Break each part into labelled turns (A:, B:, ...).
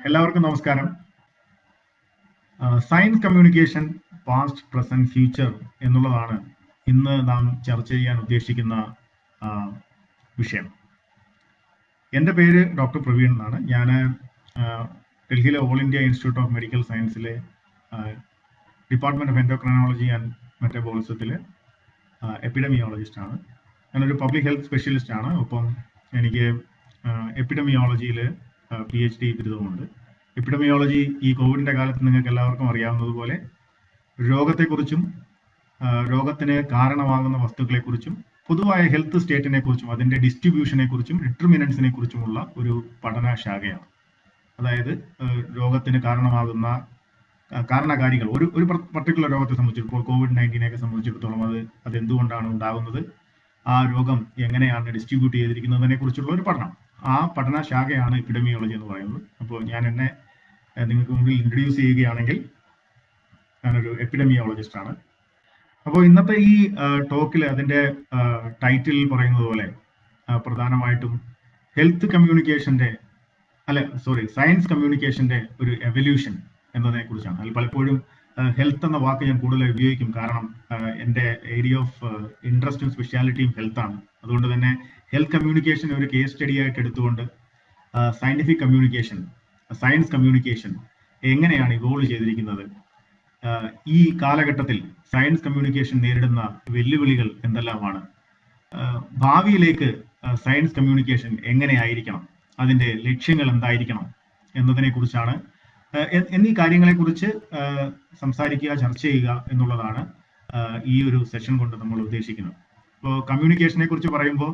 A: എല്ലാവർക്കും നമസ്കാരം. Science communication past present future എന്നുള്ളതാണ് ഇന്ന് നാം ചർച്ച ചെയ്യാൻ ഉദ്ദേശിക്കുന്ന ആ, വിഷയം. എൻ്റെ പേര് ഡോക്ടർ പ്രവീൺ എന്നാണ്. ഞാൻ ഡൽഹിയിലെ All India Institute of Medical സയൻസിലെ ഡിപ്പാർട്ട്മെന്റ് ഓഫ് എൻഡോക്രൈനോളജി ആൻഡ് മെറ്റബോളിസത്തിലെ എപ്പിഡമിയോളജിസ്റ്റ് ആണ്. ഞാനൊരു പബ്ലിക് ഹെൽത്ത് സ്പെഷ്യലിസ്റ്റ് ആണ്. ഒപ്പം എനിക്ക് എപ്പിഡമിയോളജിയിൽ PhD ബിരുദമുണ്ട്. എപ്പിഡമിയോളജി ഈ കോവിഡിന്റെ കാലത്ത് നിങ്ങൾക്ക് എല്ലാവർക്കും അറിയാവുന്നതുപോലെ രോഗത്തെക്കുറിച്ചും രോഗത്തിന് കാരണമാകുന്ന വസ്തുക്കളെക്കുറിച്ചും പൊതുവായ ഹെൽത്ത് സ്റ്റേറ്റിനെ കുറിച്ചും അതിന്റെ ഡിസ്ട്രിബ്യൂഷനെ കുറിച്ചും ഡിറ്റർമിനൻസിനെ കുറിച്ചുമുള്ള ഒരു പഠനശാഖയാണ്. അതായത് രോഗത്തിന് കാരണമാകുന്ന കാരണകാരികൾ, ഒരു പർട്ടിക്കുലർ രോഗത്തെ സംബന്ധിച്ചിടത്തോളം COVID-19 സംബന്ധിച്ചിടത്തോളം അത് എന്തുകൊണ്ടാണ് ഉണ്ടാകുന്നത്, ആ രോഗം എങ്ങനെയാണ് ഡിസ്ട്രിബ്യൂട്ട് ചെയ്തിരിക്കുന്നതിനെ കുറിച്ചുള്ള ഒരു പഠനം. ആ പഠനശാഖയാണ് എപ്പിഡമിയോളജി എന്ന് പറയുന്നത്. അപ്പോൾ ഞാൻ എന്നെ നിങ്ങൾക്ക് മുമ്പിൽ ഇൻട്രൊഡ്യൂസ് ചെയ്യുകയാണെങ്കിൽ ഞാനൊരു എപ്പിഡമിയോളജിസ്റ്റ് ആണ്. അപ്പോൾ ഇന്നത്തെ ഈ ടോക്കിൽ അതിന്റെ ടൈറ്റിൽ പറയുന്നത് പോലെ പ്രധാനമായിട്ടും സയൻസ് കമ്മ്യൂണിക്കേഷന്റെ ഒരു എവല്യൂഷൻ എന്നതിനെ കുറിച്ചാണ്. അതിൽ പലപ്പോഴും ഹെൽത്ത് എന്ന വാക്ക് ഞാൻ കൂടുതൽ ഉപയോഗിക്കും. കാരണം എൻ്റെ ഏരിയ ഓഫ് ഇൻട്രസ്റ്റും സ്പെഷ്യാലിറ്റിയും ഹെൽത്ത് ആണ്. അതുകൊണ്ട് തന്നെ ഹെൽത്ത് കമ്മ്യൂണിക്കേഷൻ ഒരു കേസ് സ്റ്റഡി ആയിട്ട് എടുത്തുകൊണ്ട് സയന്റിഫിക് കമ്മ്യൂണിക്കേഷൻ, സയൻസ് കമ്മ്യൂണിക്കേഷൻ എങ്ങനെയാണ് ഇവോൾവ് ചെയ്തിരിക്കുന്നത്, ഈ കാലഘട്ടത്തിൽ സയൻസ് കമ്മ്യൂണിക്കേഷൻ നേരിടുന്ന വെല്ലുവിളികൾ എന്തെല്ലാമാണ്, ഭാവിയിലേക്ക് സയൻസ് കമ്മ്യൂണിക്കേഷൻ എങ്ങനെയായിരിക്കണം, അതിന്റെ ലക്ഷ്യങ്ങൾ എന്തായിരിക്കണം എന്നതിനെ കുറിച്ചാണ് എന്നീ കാര്യങ്ങളെക്കുറിച്ച് സംസാരിക്കുക, ചർച്ച ചെയ്യുക എന്നുള്ളതാണ് ഈ ഒരു സെഷൻ കൊണ്ട് നമ്മൾ ഉദ്ദേശിക്കുന്നത്. ഇപ്പോൾ കമ്മ്യൂണിക്കേഷനെ കുറിച്ച് പറയുമ്പോൾ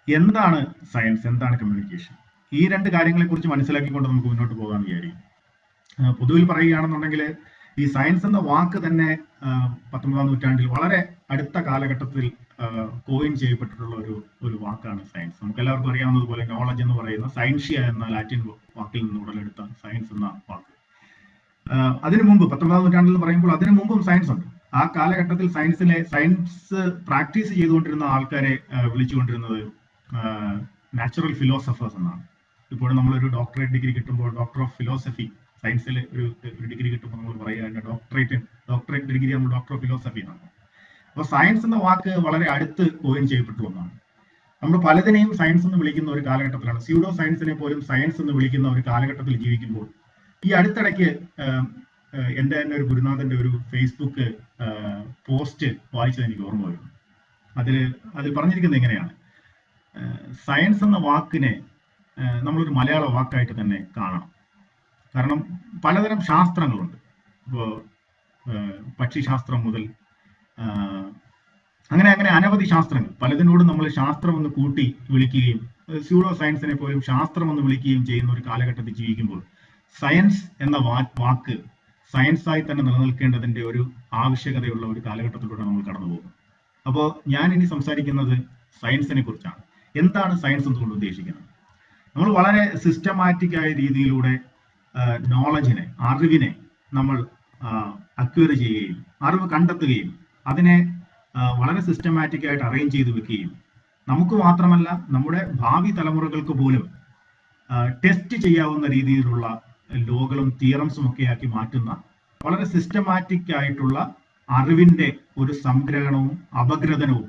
A: എന്താണ് സയൻസ്, എന്താണ് കമ്മ്യൂണിക്കേഷൻ, ഈ രണ്ട് കാര്യങ്ങളെക്കുറിച്ച് മനസ്സിലാക്കിക്കൊണ്ട് നമുക്ക് മുന്നോട്ട് പോകാൻ വിചാരിക്കും. പൊതുവിൽ പറയുകയാണെന്നുണ്ടെങ്കിൽ ഈ സയൻസ് എന്ന വാക്ക് തന്നെ 19ാം നൂറ്റാണ്ടിൽ വളരെ അടുത്ത കാലഘട്ടത്തിൽ കോയിൻ ചെയ്യപ്പെട്ടിട്ടുള്ള ഒരു വാക്കാണ് സയൻസ്. നമുക്ക് എല്ലാവർക്കും അറിയാവുന്നതുപോലെ നോളജ് എന്ന് പറയുന്ന സയൻഷ്യ എന്ന ലാറ്റിൻ വാക്കിൽ നിന്ന് ഉടലെടുത്ത സയൻസ് എന്ന വാക്ക്. അതിനു മുമ്പ് 19ാം നൂറ്റാണ്ടിൽ പറയുമ്പോൾ അതിനു മുമ്പും സയൻസ് ഉണ്ട്. ആ കാലഘട്ടത്തിൽ സയൻസ് പ്രാക്ടീസ് ചെയ്തുകൊണ്ടിരുന്ന ആൾക്കാരെ വിളിച്ചുകൊണ്ടിരുന്നത് നാച്ചുറൽ ഫിലോസഫേഴ്സ് എന്നാണ്. ഇപ്പോഴും നമ്മളൊരു ഡോക്ടറേറ്റ് ഡിഗ്രി കിട്ടുമ്പോൾ ഡോക്ടർ ഓഫ് ഫിലോസഫി, സയൻസിൽ ഒരു ഡിഗ്രി കിട്ടുമ്പോൾ നമ്മൾ പറയുക ഡോക്ടറേറ്റ് ഡിഗ്രി നമ്മൾ ഡോക്ടർ ഓഫ് ഫിലോസഫി എന്നാണ്. അപ്പോൾ സയൻസ് എന്ന വാക്ക് വളരെ അടുത്ത് കോയിൻ ചെയ്യപ്പെട്ടു ഒന്നാണ്. നമ്മൾ പലതിനെയും സയൻസ് എന്ന് വിളിക്കുന്ന ഒരു കാലഘട്ടത്തിലാണ്. സ്യൂഡോ സയൻസിനെ പോലും സയൻസ് എന്ന് വിളിക്കുന്ന ഒരു കാലഘട്ടത്തിൽ ജീവിക്കുമ്പോൾ ഈ അടുത്തിടയ്ക്ക് എൻ്റെ തന്നെ ഒരു ഗുരുനാഥന്റെ ഒരു ഫേസ്ബുക്ക് പോസ്റ്റ് വായിച്ചത് എനിക്ക് ഓർമ്മ വരുന്നു. അതിൽ പറഞ്ഞിരിക്കുന്നത് എങ്ങനെയാണ്, സയൻസ് എന്ന വാക്കിനെ നമ്മളൊരു മലയാള വാക്കായിട്ട് തന്നെ കാണണം. കാരണം പലതരം ശാസ്ത്രങ്ങളുണ്ട്. ഇപ്പോൾ പക്ഷിശാസ്ത്രം മുതൽ അങ്ങനെ അനവധി ശാസ്ത്രങ്ങൾ, പലതിനോടും നമ്മൾ ശാസ്ത്രം എന്ന് കൂട്ടി വിളിക്കുകയും സ്യൂഡോ സയൻസിനെ പോലും ശാസ്ത്രം എന്ന് വിളിക്കുകയും ചെയ്യുന്ന ഒരു കാലഘട്ടത്തിൽ ജീവിക്കുമ്പോൾ സയൻസ് എന്ന വാക്ക് സയൻസായി തന്നെ നിലനിൽക്കേണ്ടതിന്റെ ഒരു ആവശ്യകതയുള്ള ഒരു കാലഘട്ടത്തിലൂടെ നമ്മൾ കടന്നു പോകും. അപ്പോൾ ഞാൻ ഇനി സംസാരിക്കുന്നത് സയൻസിനെ കുറിച്ചാണ്. എന്താണ് സയൻസ് എന്നുകൊണ്ട് ഉദ്ദേശിക്കുന്നത്? നമ്മൾ വളരെ സിസ്റ്റമാറ്റിക് ആയ രീതിയിലൂടെ നോളജിനെ, അറിവിനെ നമ്മൾ അക്വയർ ചെയ്യുകയും അറിവ് കണ്ടെത്തുകയും അതിനെ വളരെ സിസ്റ്റമാറ്റിക് ആയിട്ട് അറേഞ്ച് ചെയ്ത് വെക്കുകയും നമുക്ക് മാത്രമല്ല നമ്മുടെ ഭാവി തലമുറകൾക്ക് പോലും ടെസ്റ്റ് ചെയ്യാവുന്ന രീതിയിലുള്ള ലോകളും തിയറംസും ഒക്കെ ആക്കി മാറ്റുന്ന വളരെ സിസ്റ്റമാറ്റിക് ആയിട്ടുള്ള അറിവിന്റെ ഒരു സംഗ്രഹണവും അപഗ്രഥനവും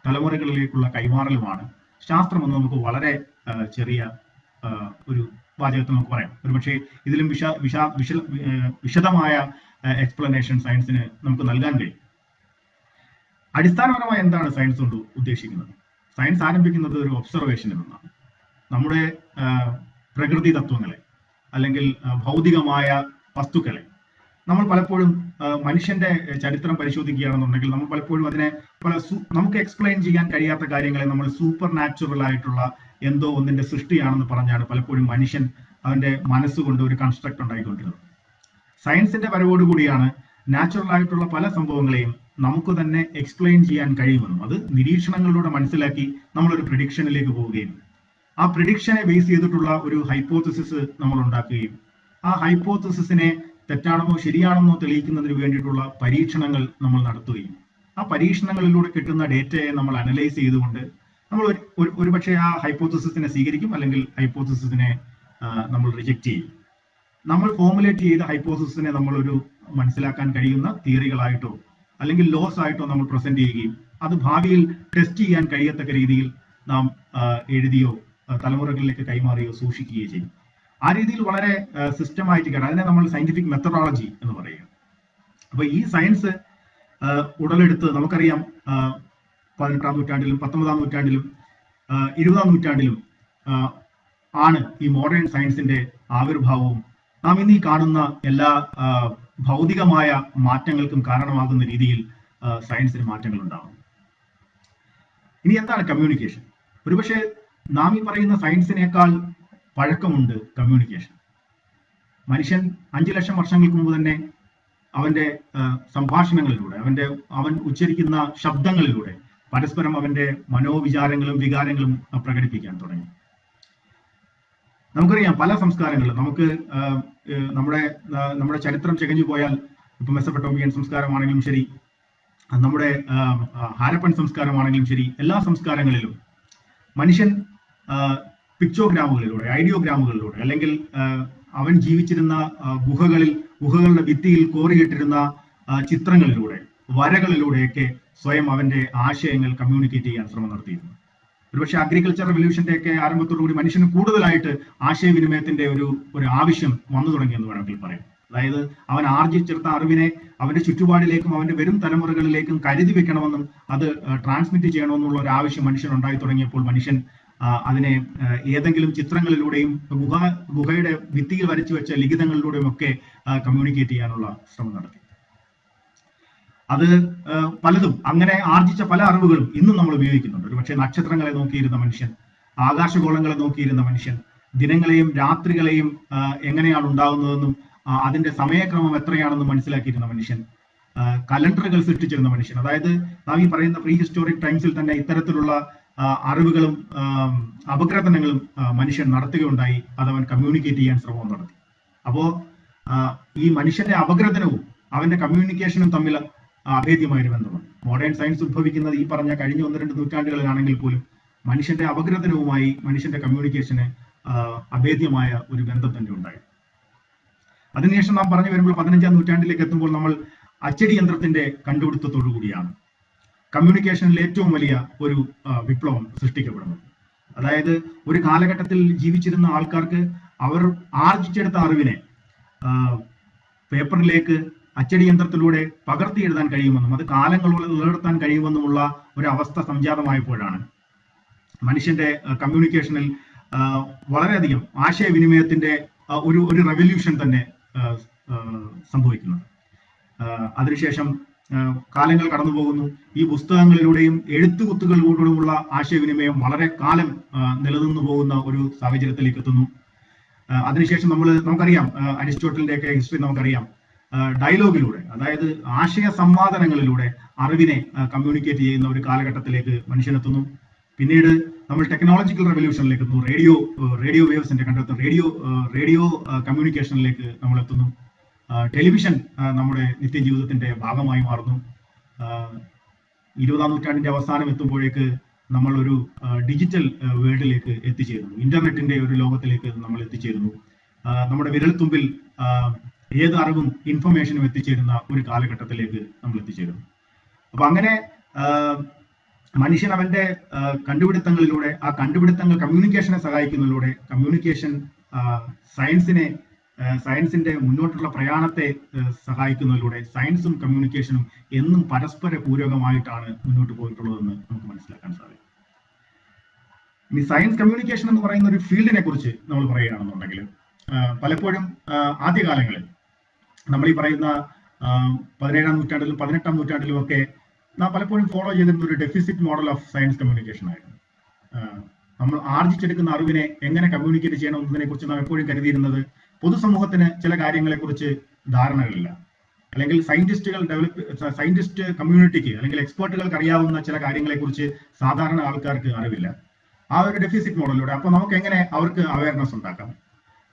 A: തലമുറകളിലേക്കുള്ള കൈമാറലുമാണ് ശാസ്ത്രം എന്ന് നമുക്ക് വളരെ ചെറിയ ഒരു വാചകത്തിൽ നമുക്ക് പറയാം. ഒരുപക്ഷെ ഇതിലും വിശദമായ എക്സ്പ്ലനേഷൻ സയൻസിന് നമുക്ക് നൽകാൻ കഴിയും. അടിസ്ഥാനപരമായി എന്താണ് സയൻസ് കൊണ്ട് ഉദ്ദേശിക്കുന്നത്? സയൻസ് ആരംഭിക്കുന്നത് ഒരു ഒബ്സർവേഷനിൽ നിന്നാണ്. നമ്മുടെ പ്രകൃതി തത്വങ്ങളെ അല്ലെങ്കിൽ ഭൗതികമായ വസ്തുക്കളെ നമ്മൾ പലപ്പോഴും മനുഷ്യന്റെ ചരിത്രം പരിശോധിക്കുകയാണെന്നുണ്ടെങ്കിൽ നമ്മൾ പലപ്പോഴും അതിനെ നമുക്ക് എക്സ്പ്ലെയിൻ ചെയ്യാൻ കഴിയാത്ത കാര്യങ്ങളെ നമ്മൾ സൂപ്പർ നാച്ചുറൽ ആയിട്ടുള്ള എന്തോ ഒന്നിന്റെ സൃഷ്ടിയാണെന്ന് പറഞ്ഞാണ് പലപ്പോഴും മനുഷ്യൻ അവന്റെ മനസ്സുകൊണ്ട് ഒരു കൺസ്ട്രക്ട് ഉണ്ടായിക്കൊണ്ടിരുന്നത്. സയൻസിന്റെ വരവോടുകൂടിയാണ് നാച്ചുറൽ ആയിട്ടുള്ള പല സംഭവങ്ങളെയും നമുക്ക് തന്നെ എക്സ്പ്ലെയിൻ ചെയ്യാൻ കഴിയുമെന്നും അത് നിരീക്ഷണങ്ങളിലൂടെ മനസ്സിലാക്കി നമ്മളൊരു പ്രിഡിക്ഷനിലേക്ക് പോവുകയും ആ പ്രിഡിക്ഷനെ ബേസ് ചെയ്തിട്ടുള്ള ഒരു ഹൈപ്പോത്തസിസ് നമ്മൾ ഉണ്ടാക്കുകയും ആ ഹൈപ്പോത്തസിസിനെ തെറ്റാണെന്നോ ശരിയാണെന്നോ തെളിയിക്കുന്നതിന് വേണ്ടിയിട്ടുള്ള പരീക്ഷണങ്ങൾ നമ്മൾ നടത്തുകയും ആ പരീക്ഷണങ്ങളിലൂടെ കിട്ടുന്ന ഡേറ്റയെ നമ്മൾ അനലൈസ് ചെയ്തുകൊണ്ട് നമ്മൾ ഒരുപക്ഷെ ആ ഹൈപ്പോത്തസിസിനെ സ്വീകരിക്കും അല്ലെങ്കിൽ ഹൈപ്പോത്തസിസിനെ നമ്മൾ റിജക്റ്റ് ചെയ്യും. നമ്മൾ ഫോർമുലേറ്റ് ചെയ്ത ഹൈപ്പോസിസിനെ നമ്മളൊരു മനസ്സിലാക്കാൻ കഴിയുന്ന തിയറികളായിട്ടോ അല്ലെങ്കിൽ ലോസ് ആയിട്ടോ നമ്മൾ പ്രസന്റ് ചെയ്യുകയും അത് ഭാവിയിൽ ടെസ്റ്റ് ചെയ്യാൻ കഴിയത്തക്ക രീതിയിൽ നാം എഴുതിയോ തലമുറകളിലേക്ക് കൈമാറിയോ സൂക്ഷിക്കുകയോ ചെയ്യും. ആ രീതിയിൽ വളരെ സിസ്റ്റമാറ്റിക്കാണ്. അതിനെ നമ്മൾ സയന്റിഫിക് മെത്തഡോളജി എന്ന് പറയുക. അപ്പൊ ഈ സയൻസ് ഉടലെടുത്ത് നമുക്കറിയാം 18-ാം നൂറ്റാണ്ടിലും 19-ാം നൂറ്റാണ്ടിലും 20-ാം നൂറ്റാണ്ടിലും ആണ് ഈ മോഡേൺ സയൻസിന്റെ ആവിർഭാവവും നാം ഇന്ന് ഈ കാണുന്ന എല്ലാ ഭൗതികമായ മാറ്റങ്ങൾക്കും കാരണമാകുന്ന രീതിയിൽ സയൻസിന് മാറ്റങ്ങൾ ഉണ്ടാകും. ഇനി എന്താണ് കമ്മ്യൂണിക്കേഷൻ? ഒരുപക്ഷെ നാം ഈ പറയുന്ന സയൻസിനേക്കാൾ പഴക്കമുണ്ട് കമ്മ്യൂണിക്കേഷൻ. മനുഷ്യൻ 5 ലക്ഷം വർഷങ്ങൾക്ക് മുമ്പ് തന്നെ അവന്റെ സംഭാഷണങ്ങളിലൂടെ അവൻ ഉച്ചരിക്കുന്ന ശബ്ദങ്ങളിലൂടെ പരസ്പരം അവന്റെ മനോവിചാരങ്ങളും വികാരങ്ങളും പ്രകടിപ്പിക്കാൻ തുടങ്ങി. നമുക്കറിയാം പല സംസ്കാരങ്ങളും നമുക്ക് നമ്മുടെ ചരിത്രം ചകഞ്ഞു പോയാൽ ഇപ്പൊ മെസപ്പൊട്ടോമിയൻ സംസ്കാരമാണെങ്കിലും ശരി, നമ്മുടെ ഹാരപ്പൻ സംസ്കാരമാണെങ്കിലും ശരി, എല്ലാ സംസ്കാരങ്ങളിലും മനുഷ്യൻ പിക്ചോഗ്രാമുകളിലൂടെ ഐഡിയോഗ്രാമുകളിലൂടെ അല്ലെങ്കിൽ അവൻ ജീവിച്ചിരുന്ന ഗുഹകളുടെ ഭിത്തിയിൽ കോറിയിട്ടിരുന്ന ചിത്രങ്ങളിലൂടെ വരകളിലൂടെയൊക്കെ സ്വയം അവന്റെ ആശയങ്ങൾ കമ്മ്യൂണിക്കേറ്റ് ചെയ്യാൻ ശ്രമം നടത്തിയിരുന്നു. ഒരുപക്ഷെ അഗ്രികൾച്ചർ റെവല്യൂഷന്റെ ഒക്കെ ആരംഭത്തോടുകൂടി മനുഷ്യന് കൂടുതലായിട്ട് ആശയവിനിമയത്തിന്റെ ഒരു ആവശ്യം വന്നു തുടങ്ങിയെന്ന് വേണമെങ്കിൽ പറയാം. അതായത് അവൻ ആർജിച്ചെടുത്ത അറിവിനെ അവന്റെ ചുറ്റുപാടിലേക്കും അവന്റെ വരും തലമുറകളിലേക്കും കരുതി വെക്കണമെന്നും അത് ട്രാൻസ്മിറ്റ് ചെയ്യണമെന്നുള്ള ഒരു ആവശ്യം മനുഷ്യൻ ഉണ്ടായി തുടങ്ങിയപ്പോൾ മനുഷ്യൻ അതിനെ ഏതെങ്കിലും ചിത്രങ്ങളിലൂടെയും ഗുഹയുടെ ഭിത്തിയിൽ വരച്ചു വെച്ച ലിഖിതങ്ങളിലൂടെയും ഒക്കെ കമ്മ്യൂണിക്കേറ്റ് ചെയ്യാനുള്ള ശ്രമം നടത്തി. അത് പലതും അങ്ങനെ ആർജിച്ച പല അറിവുകളും ഇന്നും നമ്മൾ ഉപയോഗിക്കുന്നുണ്ട്. ഒരു പക്ഷേ നക്ഷത്രങ്ങളെ നോക്കിയിരുന്ന മനുഷ്യൻ, ആകാശഗോളങ്ങളെ നോക്കിയിരുന്ന മനുഷ്യൻ, ദിനങ്ങളെയും രാത്രികളെയും എങ്ങനെയാണ് ഉണ്ടാകുന്നതെന്നും അതിന്റെ സമയക്രമം എത്രയാണെന്നും മനസ്സിലാക്കിയിരുന്ന മനുഷ്യൻ, കലണ്ടറുകൾ സൃഷ്ടിച്ചിരുന്ന മനുഷ്യൻ. അതായത് നാം ഈ പറയുന്ന പ്രീ ഹിസ്റ്റോറിക് ടൈംസിൽ തന്നെ ഇത്തരത്തിലുള്ള അറിവുകളും അപഗ്രഥനങ്ങളും മനുഷ്യൻ നടത്തുകയുണ്ടായി. അതവൻ കമ്മ്യൂണിക്കേറ്റ് ചെയ്യാൻ ശ്രമം നടത്തി. അപ്പോ ഈ മനുഷ്യന്റെ അപഗ്രഥനവും അവന്റെ കമ്മ്യൂണിക്കേഷനും തമ്മിൽ അഭേദ്യമായൊരു ബന്ധമാണ്. മോഡേൺ സയൻസ് ഉദ്ഭവിക്കുന്നത് ഈ പറഞ്ഞ കഴിഞ്ഞ 1-2 നൂറ്റാണ്ടുകളിലാണെങ്കിൽ പോലും മനുഷ്യന്റെ അപഗ്രഥനവുമായി മനുഷ്യന്റെ കമ്മ്യൂണിക്കേഷന് അഭേദ്യമായ ഒരു ബന്ധം തന്നെ ഉണ്ടായി. അതിനുശേഷം നാം പറഞ്ഞു വരുമ്പോൾ 15-ാം നൂറ്റാണ്ടിലേക്ക് എത്തുമ്പോൾ നമ്മൾ അച്ചടി യന്ത്രത്തിന്റെ കണ്ടുപിടുത്തത്തോടു കൂടിയാണ് കമ്മ്യൂണിക്കേഷനിൽ ഏറ്റവും വലിയ ഒരു വിപ്ലവം സൃഷ്ടിക്കപ്പെടുന്നത്. അതായത് ഒരു കാലഘട്ടത്തിൽ ജീവിച്ചിരുന്ന ആൾക്കാർക്ക് അവർ ആർജിച്ചെടുത്ത അറിവിനെ പേപ്പറിലേക്ക് അച്ചടി യന്ത്രത്തിലൂടെ പകർത്തി എഴുതാൻ കഴിയുമെന്നും അത് കാലങ്ങളോളം നിലനിർത്താൻ കഴിയുമെന്നുമുള്ള ഒരു അവസ്ഥ സംജാതമായപ്പോഴാണ് മനുഷ്യന്റെ കമ്മ്യൂണിക്കേഷനിൽ വളരെയധികം ആശയവിനിമയത്തിന്റെ ഒരു റെവല്യൂഷൻ തന്നെ സംഭവിക്കുന്നത്. അതിനുശേഷം കാലങ്ങൾ കടന്നു പോകുന്നു. ഈ പുസ്തകങ്ങളിലൂടെയും എഴുത്തുകുത്തുകളിലൂടെയുമുള്ള ആശയവിനിമയം വളരെ കാലം നിലനിന്നു പോകുന്ന ഒരു സാഹചര്യത്തിലേക്ക് എത്തുന്നു. അതിനുശേഷം നമുക്കറിയാം അരിസ്റ്റോട്ടലിന്റെ ഒക്കെ ഹിസ്റ്ററി നമുക്കറിയാം. ഡയലോഗിലൂടെ, അതായത് ആശയ സംവാദനങ്ങളിലൂടെ അറിവിനെ കമ്മ്യൂണിക്കേറ്റ് ചെയ്യുന്ന ഒരു കാലഘട്ടത്തിലേക്ക് മനുഷ്യനെത്തുന്നു. പിന്നീട് നമ്മൾ ടെക്നോളജിക്കൽ റെവല്യൂഷനിലേക്ക് എത്തുന്നു. റേഡിയോ വേവ്സിന്റെ കണ്ടെത്തുന്നു. റേഡിയോ കമ്മ്യൂണിക്കേഷനിലേക്ക് നമ്മൾ എത്തുന്നു. ടെലിവിഷൻ നമ്മുടെ നിത്യജീവിതത്തിന്റെ ഭാഗമായി മാറുന്നു. 20-ാം നൂറ്റാണ്ടിന്റെ അവസാനം എത്തുമ്പോഴേക്ക് നമ്മൾ ഒരു ഡിജിറ്റൽ വേൾഡിലേക്ക് എത്തിച്ചേരുന്നു. ഇന്റർനെറ്റിന്റെ ഒരു ലോകത്തിലേക്ക് നമ്മൾ എത്തിച്ചേരുന്നു. നമ്മുടെ വിരൽത്തുമ്പിൽ ഏത് അറിവും ഇൻഫർമേഷനും എത്തിച്ചേരുന്ന ഒരു കാലഘട്ടത്തിലേക്ക് നമ്മൾ എത്തിച്ചേരുന്നു. അപ്പൊ അങ്ങനെ മനുഷ്യൻ അവന്റെ കണ്ടുപിടുത്തങ്ങളിലൂടെ, ആ കണ്ടുപിടുത്തങ്ങൾ കമ്മ്യൂണിക്കേഷനെ സഹായിക്കുന്നതിലൂടെ, കമ്മ്യൂണിക്കേഷൻ സയൻസിന്റെ മുന്നോട്ടുള്ള പ്രയാണത്തെ സഹായിക്കുന്നതിലൂടെ സയൻസും കമ്മ്യൂണിക്കേഷനും എന്നും പരസ്പര പൂരകമായിട്ടാണ് മുന്നോട്ട് പോയിട്ടുള്ളതെന്ന് നമുക്ക് മനസ്സിലാക്കാൻ സാധിക്കും. ഇനി സയൻസ് കമ്മ്യൂണിക്കേഷൻ എന്ന് പറയുന്ന ഒരു ഫീൽഡിനെ കുറിച്ച് നമ്മൾ പറയുകയാണെന്നുണ്ടെങ്കിൽ പലപ്പോഴും ആദ്യകാലങ്ങളിൽ നമ്മൾ ഈ പറയുന്ന 17-ാം നൂറ്റാണ്ടിലും 18-ാം നൂറ്റാണ്ടിലും ഒക്കെ നാം പലപ്പോഴും ഫോളോ ചെയ്തിരുന്ന ഒരു deficit model of science communication ആയിരുന്നു. നമ്മൾ ആർജിച്ചെടുക്കുന്ന അറിവിനെ എങ്ങനെ കമ്മ്യൂണിക്കേറ്റ് ചെയ്യണം എന്നതിനെ കുറിച്ച് നാം എപ്പോഴും കരുതിയിരുന്നത് പൊതുസമൂഹത്തിന് ചില കാര്യങ്ങളെക്കുറിച്ച് ധാരണകളില്ല, അല്ലെങ്കിൽ സയന്റിസ്റ്റ് കമ്മ്യൂണിറ്റിക്ക് അല്ലെങ്കിൽ എക്സ്പേർട്ടുകൾക്ക് അറിയാവുന്ന ചില കാര്യങ്ങളെക്കുറിച്ച് സാധാരണ ആൾക്കാർക്ക് അറിവില്ല. ആ ഒരു ഡെഫിസിറ്റ് മോഡലിലൂടെ അപ്പോൾ നമുക്ക് എങ്ങനെ അവർക്ക് അവയർനെസ് ഉണ്ടാക്കാം,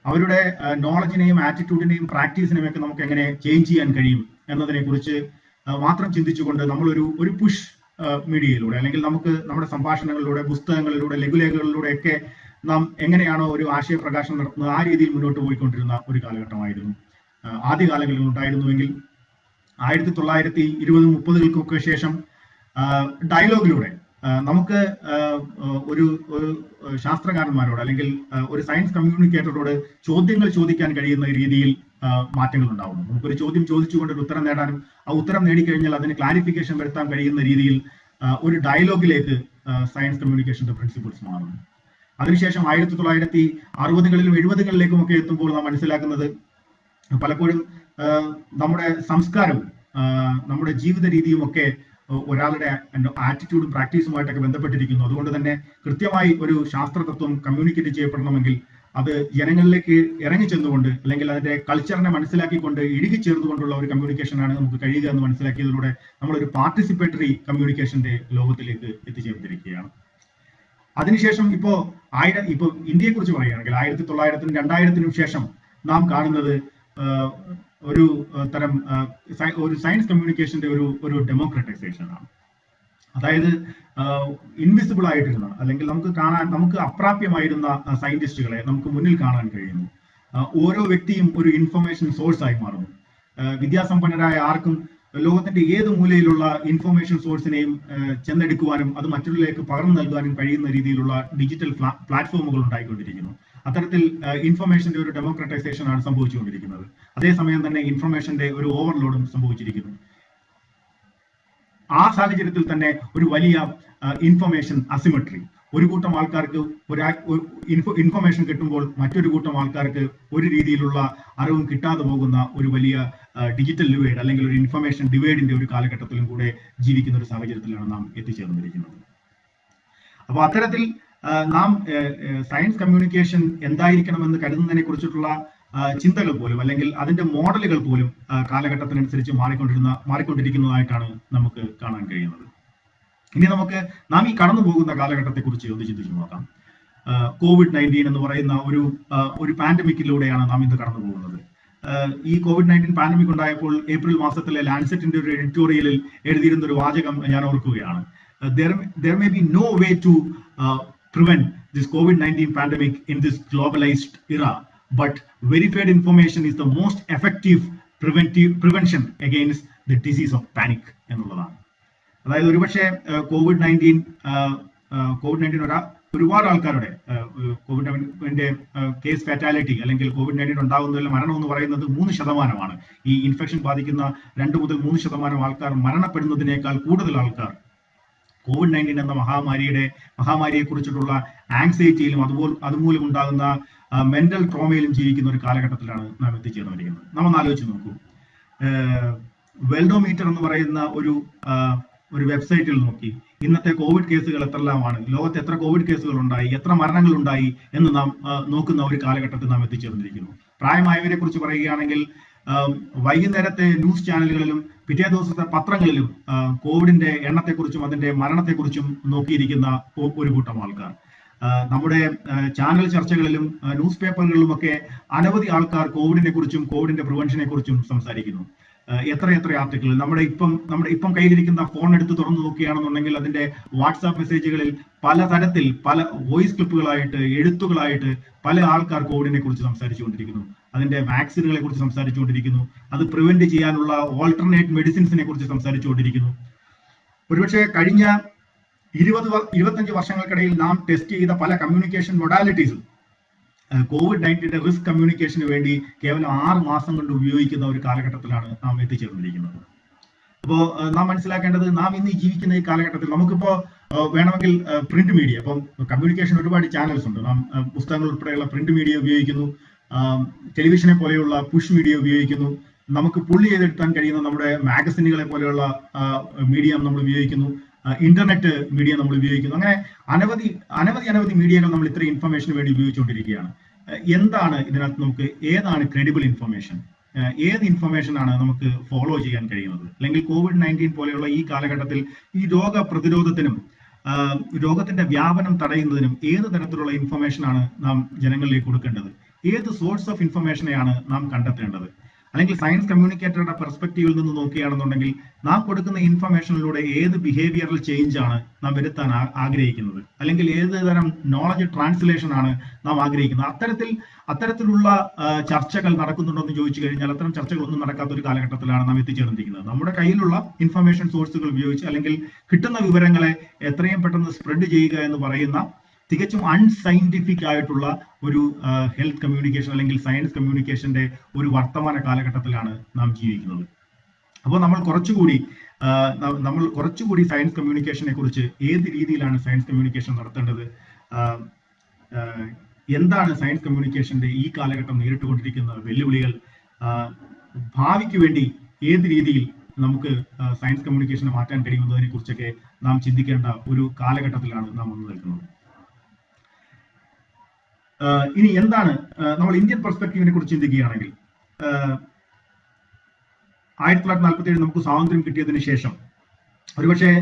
A: അവരുടെ നോളജിനെയും ആറ്റിറ്റ്യൂഡിനെയും പ്രാക്ടീസിനെയും ഒക്കെ നമുക്ക് എങ്ങനെ ചേഞ്ച് ചെയ്യാൻ കഴിയും എന്നതിനെ കുറിച്ച് മാത്രം ചിന്തിച്ചുകൊണ്ട് നമ്മൾ ഒരു പുഷ് മീഡിയയിലൂടെ അല്ലെങ്കിൽ നമുക്ക് നമ്മുടെ സംഭാഷണങ്ങളിലൂടെ, പുസ്തകങ്ങളിലൂടെ, ലഘുലേഖകളിലൂടെ ഒക്കെ നാം എങ്ങനെയാണോ ഒരു ആശയപ്രകാശനം നടത്തുന്നത് ആ രീതിയിൽ മുന്നോട്ട് പോയിക്കൊണ്ടിരുന്ന ഒരു കാലഘട്ടമായിരുന്നു. ആദ്യകാലങ്ങളിൽ ഉണ്ടായിരുന്നുവെങ്കിൽ 1920-30കൾക്കൊക്കെ ശേഷം ഡയലോഗിലൂടെ നമുക്ക് ഒരു ശാസ്ത്രകാരന്മാരോട് അല്ലെങ്കിൽ ഒരു സയൻസ് കമ്മ്യൂണിക്കേറ്ററോട് ചോദ്യങ്ങൾ ചോദിക്കാൻ കഴിയുന്ന രീതിയിൽ മാറ്റങ്ങൾ ഉണ്ടാവുന്നു. നമുക്കൊരു ചോദ്യം ചോദിച്ചുകൊണ്ട് ഒരു ഉത്തരം നേടാനും ആ ഉത്തരം നേടിക്കഴിഞ്ഞാൽ അതിന് ക്ലാരിഫിക്കേഷൻ വരുത്താൻ കഴിയുന്ന രീതിയിൽ ഒരു ഡയലോഗിലേക്ക് സയൻസ് കമ്മ്യൂണിക്കേഷന്റെ പ്രിൻസിപ്പിൾസ് മാറുന്നു. അതിനുശേഷം 1960കളിലും 70കളിലേക്കും ഒക്കെ എത്തുമ്പോൾ നാം മനസ്സിലാക്കുന്നത് പലപ്പോഴും നമ്മുടെ സംസ്കാരവും നമ്മുടെ ജീവിത രീതിയും ഒക്കെ ഒരാളുടെ ആറ്റിറ്റ്യൂഡും പ്രാക്ടീസുമായിട്ടൊക്കെ ബന്ധപ്പെട്ടിരിക്കുന്നു. അതുകൊണ്ട് തന്നെ കൃത്യമായി ഒരു ശാസ്ത്രതത്വം കമ്മ്യൂണിക്കേറ്റ് ചെയ്യപ്പെടണമെങ്കിൽ അത് ജനങ്ങളിലേക്ക് ഇറങ്ങിച്ചെന്നുകൊണ്ട് അല്ലെങ്കിൽ അതിന്റെ കൾച്ചറിനെ മനസ്സിലാക്കിക്കൊണ്ട് ഇഴുകിച്ചേർന്നുകൊണ്ടുള്ള ഒരു കമ്മ്യൂണിക്കേഷനാണ് നമുക്ക് കഴിയുക എന്ന് മനസ്സിലാക്കിയതിലൂടെ നമ്മളൊരു പാർട്ടിസിപ്പേറ്ററി കമ്മ്യൂണിക്കേഷന്റെ ലോകത്തിലേക്ക് എത്തിച്ചേർന്നിരിക്കുകയാണ്. അതിനുശേഷം ഇപ്പോ ഇന്ത്യയെ കുറിച്ച് പറയുകയാണെങ്കിൽ 1900-നും 2000-നും ശേഷം നാം കാണുന്നത് ഒരു തരം ഒരു സയൻസ് കമ്മ്യൂണിക്കേഷന്റെ ഒരു ഡെമോക്രറ്റൈസേഷൻ ആണ്. അതായത് ഇൻവിസിബിൾ ആയിട്ടിരുന്ന അല്ലെങ്കിൽ നമുക്ക് അപ്രാപ്യമായിരുന്ന സയന്റിസ്റ്റുകളെ നമുക്ക് മുന്നിൽ കാണാൻ കഴിയുന്നു. ഓരോ വ്യക്തിയും ഒരു ഇൻഫർമേഷൻ സോഴ്സ് ആയി മാറുന്നു. വിദ്യാസമ്പന്നരായ ആർക്കും ലോകത്തിന്റെ ഏത് മൂലയിലുള്ള ഇൻഫർമേഷൻ സോഴ്സിനെയും ചെന്നെടുക്കുവാനും അത് മറ്റുള്ളവരിലേക്ക് പകർന്നു നൽകാനും കഴിയുന്ന രീതിയിലുള്ള ഡിജിറ്റൽ പ്ലാറ്റ്ഫോമുകൾ ഉണ്ടായിക്കൊണ്ടിരിക്കുന്നു. അത്തരത്തിൽ ഇൻഫർമേഷന്റെ ഒരു ഡെമോക്രറ്റൈസേഷൻ ആണ് സംഭവിച്ചുകൊണ്ടിരിക്കുന്നത്. അതേസമയം തന്നെ ഇൻഫർമേഷന്റെ ഒരു ഓവർലോഡും സംഭവിച്ചിരിക്കുന്നു. ആ സാഹചര്യത്തിൽ തന്നെ ഒരു വലിയ ഇൻഫർമേഷൻ അസിമെട്രി, ഒരു കൂട്ടം ആൾക്കാർക്ക് ഇൻഫർമേഷൻ കിട്ടുമ്പോൾ മറ്റൊരു കൂട്ടം ആൾക്കാർക്ക് ഒരു രീതിയിലുള്ള അറിവും കിട്ടാതെ പോകുന്ന ഒരു വലിയ ഡിജിറ്റൽ ഡിവൈഡ് അല്ലെങ്കിൽ ഒരു ഇൻഫർമേഷൻ ഡിവൈഡിന്റെ ഒരു കാലഘട്ടത്തിലും കൂടെ ജീവിക്കുന്ന ഒരു സാഹചര്യത്തിലാണ് നാം എത്തിച്ചേർന്നിരിക്കുന്നത്. അപ്പോൾ അത്തരത്തിൽ നാം സയൻസ് കമ്മ്യൂണിക്കേഷൻ എന്തായിരിക്കണമെന്ന് കരുതുന്നതിനെ കുറിച്ചിട്ടുള്ള ചിന്തകൾ പോലും അല്ലെങ്കിൽ അതിന്റെ മോഡലുകൾ പോലും കാലഘട്ടത്തിനനുസരിച്ച് മാറിക്കൊണ്ടിരിക്കുന്നതായിട്ടാണ് നമുക്ക് കാണാൻ കഴിയുന്നത്. ഇനി നമുക്ക് നാം ഈ കടന്നു പോകുന്ന കാലഘട്ടത്തെ കുറിച്ച് ഒന്ന് ചിന്തിച്ചു നോക്കാം. COVID-19 എന്ന് പറയുന്ന ഒരു പാൻഡമിക്കിലൂടെയാണ് നാം ഇന്ന് കടന്നു പോകുന്നത്. ഈ COVID-19 പാൻഡമിക് ഉണ്ടായപ്പോൾ ഏപ്രിൽ മാസത്തിലെ ലാൻസെറ്റിന്റെ ഒരു എഡിറ്റോറിയലിൽ എഴുതിയിരുന്ന ഒരു വാചകം ഞാൻ ഓർക്കുകയാണ്. There may be no way to prevent this COVID-19 pandemic in this globalized era, but verified information is the most effective prevention against the disease of panic എന്നുള്ളതാണ്. അതായത് ഒരുപക്ഷെ COVID-19 ഒരുപാട് ആൾക്കാരുടെ കോവിഡിന്റെ കേസ് ഫാറ്റാലിറ്റി അല്ലെങ്കിൽ COVID-19 ഉണ്ടാകുന്നതിൽ മരണം എന്ന് പറയുന്നത് 3%. ഈ ഇൻഫെക്ഷൻ ബാധിക്കുന്ന 2 മുതൽ 3% ആൾക്കാർ മരണപ്പെടുന്നതിനേക്കാൾ കൂടുതൽ ആൾക്കാർ COVID-19 എന്ന മഹാമാരിയെ കുറിച്ചിട്ടുള്ള ആങ്സൈറ്റിയിലും അതുമൂലം ഉണ്ടാകുന്ന മെന്റൽ ട്രോമയിലും ജീവിക്കുന്ന ഒരു കാലഘട്ടത്തിലാണ് നാം എത്തിച്ചേർന്നിരിക്കുന്നത്. നാം ഒന്ന് ആലോചിച്ച് നോക്കൂ. വെൽഡോമീറ്റർ എന്ന് പറയുന്ന ഒരു വെബ്സൈറ്റിൽ നോക്കി ഇന്നത്തെ കോവിഡ് കേസുകൾ എത്രല്ലാമാണ്, ലോകത്ത് എത്ര കോവിഡ് കേസുകൾ ഉണ്ടായി, എത്ര മരണങ്ങൾ ഉണ്ടായി എന്ന് നാം നോക്കുന്ന ഒരു കാലഘട്ടത്തിൽ നാം എത്തിച്ചേർന്നിരിക്കുന്നു. പ്രായമായവരെ കുറിച്ച് പറയുകയാണെങ്കിൽ വൈകുന്നേരത്തെ ന്യൂസ് ചാനലുകളിലും പിറ്റേ ദിവസത്തെ പത്രങ്ങളിലും കോവിഡിന്റെ എണ്ണത്തെക്കുറിച്ചും അതിന്റെ മരണത്തെക്കുറിച്ചും നോക്കിയിരിക്കുന്ന ഒരു കൂട്ടം ആൾക്കാർ. നമ്മുടെ ചാനൽ ചർച്ചകളിലും ന്യൂസ് പേപ്പറുകളിലും ഒക്കെ അനവധി ആൾക്കാർ കോവിഡിനെ കുറിച്ചും കോവിഡിന്റെ പ്രിവെൻഷനെ കുറിച്ചും സംസാരിക്കുന്നു. എത്ര ആർട്ടിക്കിൾ നമ്മുടെ ഇപ്പം കയ്യിലിരിക്കുന്ന ഫോൺ എടുത്ത് തുറന്നു നോക്കുകയാണെന്നുണ്ടെങ്കിൽ അതിന്റെ വാട്സാപ്പ് മെസ്സേജുകളിൽ പലതരത്തിൽ പല വോയിസ് ക്ലിപ്പുകളായിട്ട് എഴുത്തുകളായിട്ട് പല ആൾക്കാർ കോവിഡിനെ കുറിച്ച് സംസാരിച്ചുകൊണ്ടിരിക്കുന്നു. അതിന്റെ വാക്സിനുകളെ കുറിച്ച് സംസാരിച്ചുകൊണ്ടിരിക്കുന്നു. അത് പ്രിവെന്റ് ചെയ്യാനുള്ള ഓൾട്ടർനേറ്റ് മെഡിസിൻസിനെ കുറിച്ച് സംസാരിച്ചുകൊണ്ടിരിക്കുന്നു. ഒരുപക്ഷെ കഴിഞ്ഞ 20-25 വർഷങ്ങൾക്കിടയിൽ നാം ടെസ്റ്റ് ചെയ്ത പല കമ്മ്യൂണിക്കേഷൻ മൊഡാലിറ്റീസും COVID-19 റിസ്ക് കമ്മ്യൂണിക്കേഷന് വേണ്ടി കേവലം 6 മാസം കൊണ്ട് ഉപയോഗിക്കുന്ന ഒരു കാലഘട്ടത്തിലാണ് നാം എത്തിച്ചേർന്നിരിക്കുന്നത്. അപ്പോൾ നാം മനസ്സിലാക്കേണ്ടത് നാം ഇന്ന് ജീവിക്കുന്ന ഈ കാലഘട്ടത്തിൽ നമുക്കിപ്പോ വേണമെങ്കിൽ പ്രിന്റ് മീഡിയ, ഇപ്പം കമ്മ്യൂണിക്കേഷൻ ഒരുപാട് ചാനൽസ് ഉണ്ട്. നാം പുസ്തകങ്ങൾ ഉൾപ്പെടെയുള്ള പ്രിന്റ് മീഡിയ ഉപയോഗിക്കുന്നു, ടെലിവിഷനെ പോലെയുള്ള പുഷ് മീഡിയ ഉപയോഗിക്കുന്നു, നമുക്ക് പുള്ളി ചെയ്തെടുക്കാൻ കഴിയുന്ന നമ്മുടെ മാഗസിനുകളെ പോലെയുള്ള മീഡിയം നമ്മൾ ഉപയോഗിക്കുന്നു, ഇന്റർനെറ്റ് മീഡിയ നമ്മൾ ഉപയോഗിക്കുന്നു. അങ്ങനെ അനവധി മീഡിയകൾ നമ്മൾ ഇത്രയും ഇൻഫർമേഷന് വേണ്ടി ഉപയോഗിച്ചുകൊണ്ടിരിക്കുകയാണ്. എന്താണ് ഇതിനകത്ത് നമുക്ക് ഏതാണ് ക്രെഡിബിൾ ഇൻഫർമേഷൻ, ഏത് ഇൻഫർമേഷൻ ആണ് നമുക്ക് ഫോളോ ചെയ്യാൻ കഴിയുന്നത്? അല്ലെങ്കിൽ COVID-19 പോലെയുള്ള ഈ കാലഘട്ടത്തിൽ ഈ രോഗപ്രതിരോധത്തിനും രോഗത്തിന്റെ വ്യാപനം തടയുന്നതിനും ഏത് തരത്തിലുള്ള ഇൻഫർമേഷൻ ആണ് നാം ജനങ്ങളിലേക്ക് കൊടുക്കേണ്ടത്? ഏത് സോഴ്സ് ഓഫ് ഇൻഫർമേഷനെയാണ് നാം കണ്ടെത്തേണ്ടത്? അല്ലെങ്കിൽ സയൻസ് കമ്മ്യൂണിക്കേറ്ററുടെ പെർസ്പെക്റ്റീവിൽ നിന്ന് നോക്കുകയാണെന്നുണ്ടെങ്കിൽ നാം കൊടുക്കുന്ന ഇൻഫർമേഷനിലൂടെ ഏത് ബിഹേവിയറൽ ചേഞ്ച് ആണ് നാം വരുത്താൻ ആഗ്രഹിക്കുന്നത്, അല്ലെങ്കിൽ ഏത് തരം നോളജ് ട്രാൻസ്ലേഷൻ ആണ് നാം ആഗ്രഹിക്കുന്നത്. അത്തരത്തിലുള്ള ചർച്ചകൾ നടക്കുന്നുണ്ടോ എന്ന് ചോദിച്ചു കഴിഞ്ഞാൽ അത്തരം ചർച്ചകളൊന്നും നടക്കാത്ത ഒരു കാലഘട്ടത്തിലാണ് നാം എത്തിച്ചേർന്നിരിക്കുന്നത്. നമ്മുടെ കയ്യിലുള്ള ഇൻഫർമേഷൻ സോഴ്സുകൾ ഉപയോഗിച്ച് അല്ലെങ്കിൽ കിട്ടുന്ന വിവരങ്ങളെ എത്രയും പെട്ടെന്ന് സ്പ്രെഡ് ചെയ്യുക എന്ന് പറയുന്ന തികച്ചും അൺസയന്റിഫിക് ആയിട്ടുള്ള ഒരു ഹെൽത്ത് കമ്മ്യൂണിക്കേഷൻ അല്ലെങ്കിൽ സയൻസ് കമ്മ്യൂണിക്കേഷന്റെ ഒരു വർത്തമാന കാലഘട്ടത്തിലാണ് നാം ജീവിക്കുന്നത്. അപ്പോൾ നമ്മൾ കുറച്ചുകൂടി സയൻസ് കമ്മ്യൂണിക്കേഷനെ കുറിച്ച് ഏത് രീതിയിലാണ് സയൻസ് കമ്മ്യൂണിക്കേഷൻ നടത്തേണ്ടത്, എന്താണ് സയൻസ് കമ്മ്യൂണിക്കേഷന്റെ ഈ കാലഘട്ടം നേരിട്ടുകൊണ്ടിരിക്കുന്ന വെല്ലുവിളികൾ, ഭാവിക്ക് വേണ്ടി ഏത് രീതിയിൽ നമുക്ക് സയൻസ് കമ്മ്യൂണിക്കേഷനെ മാറ്റാൻ കഴിയുന്നതിനെ കുറിച്ചൊക്കെ നാം ചിന്തിക്കേണ്ട ഒരു കാലഘട്ടത്തിലാണ് നാം വന്നു നിൽക്കുന്നത്. ഇനി എന്താണ് നമ്മൾ ഇന്ത്യൻ പെർസ്പെക്റ്റീവിനെ കുറിച്ച് ചിന്തിക്കുകയാണെങ്കിൽ 1947 നമുക്ക് സ്വാതന്ത്ര്യം കിട്ടിയതിനു ശേഷം ഒരുപക്ഷെ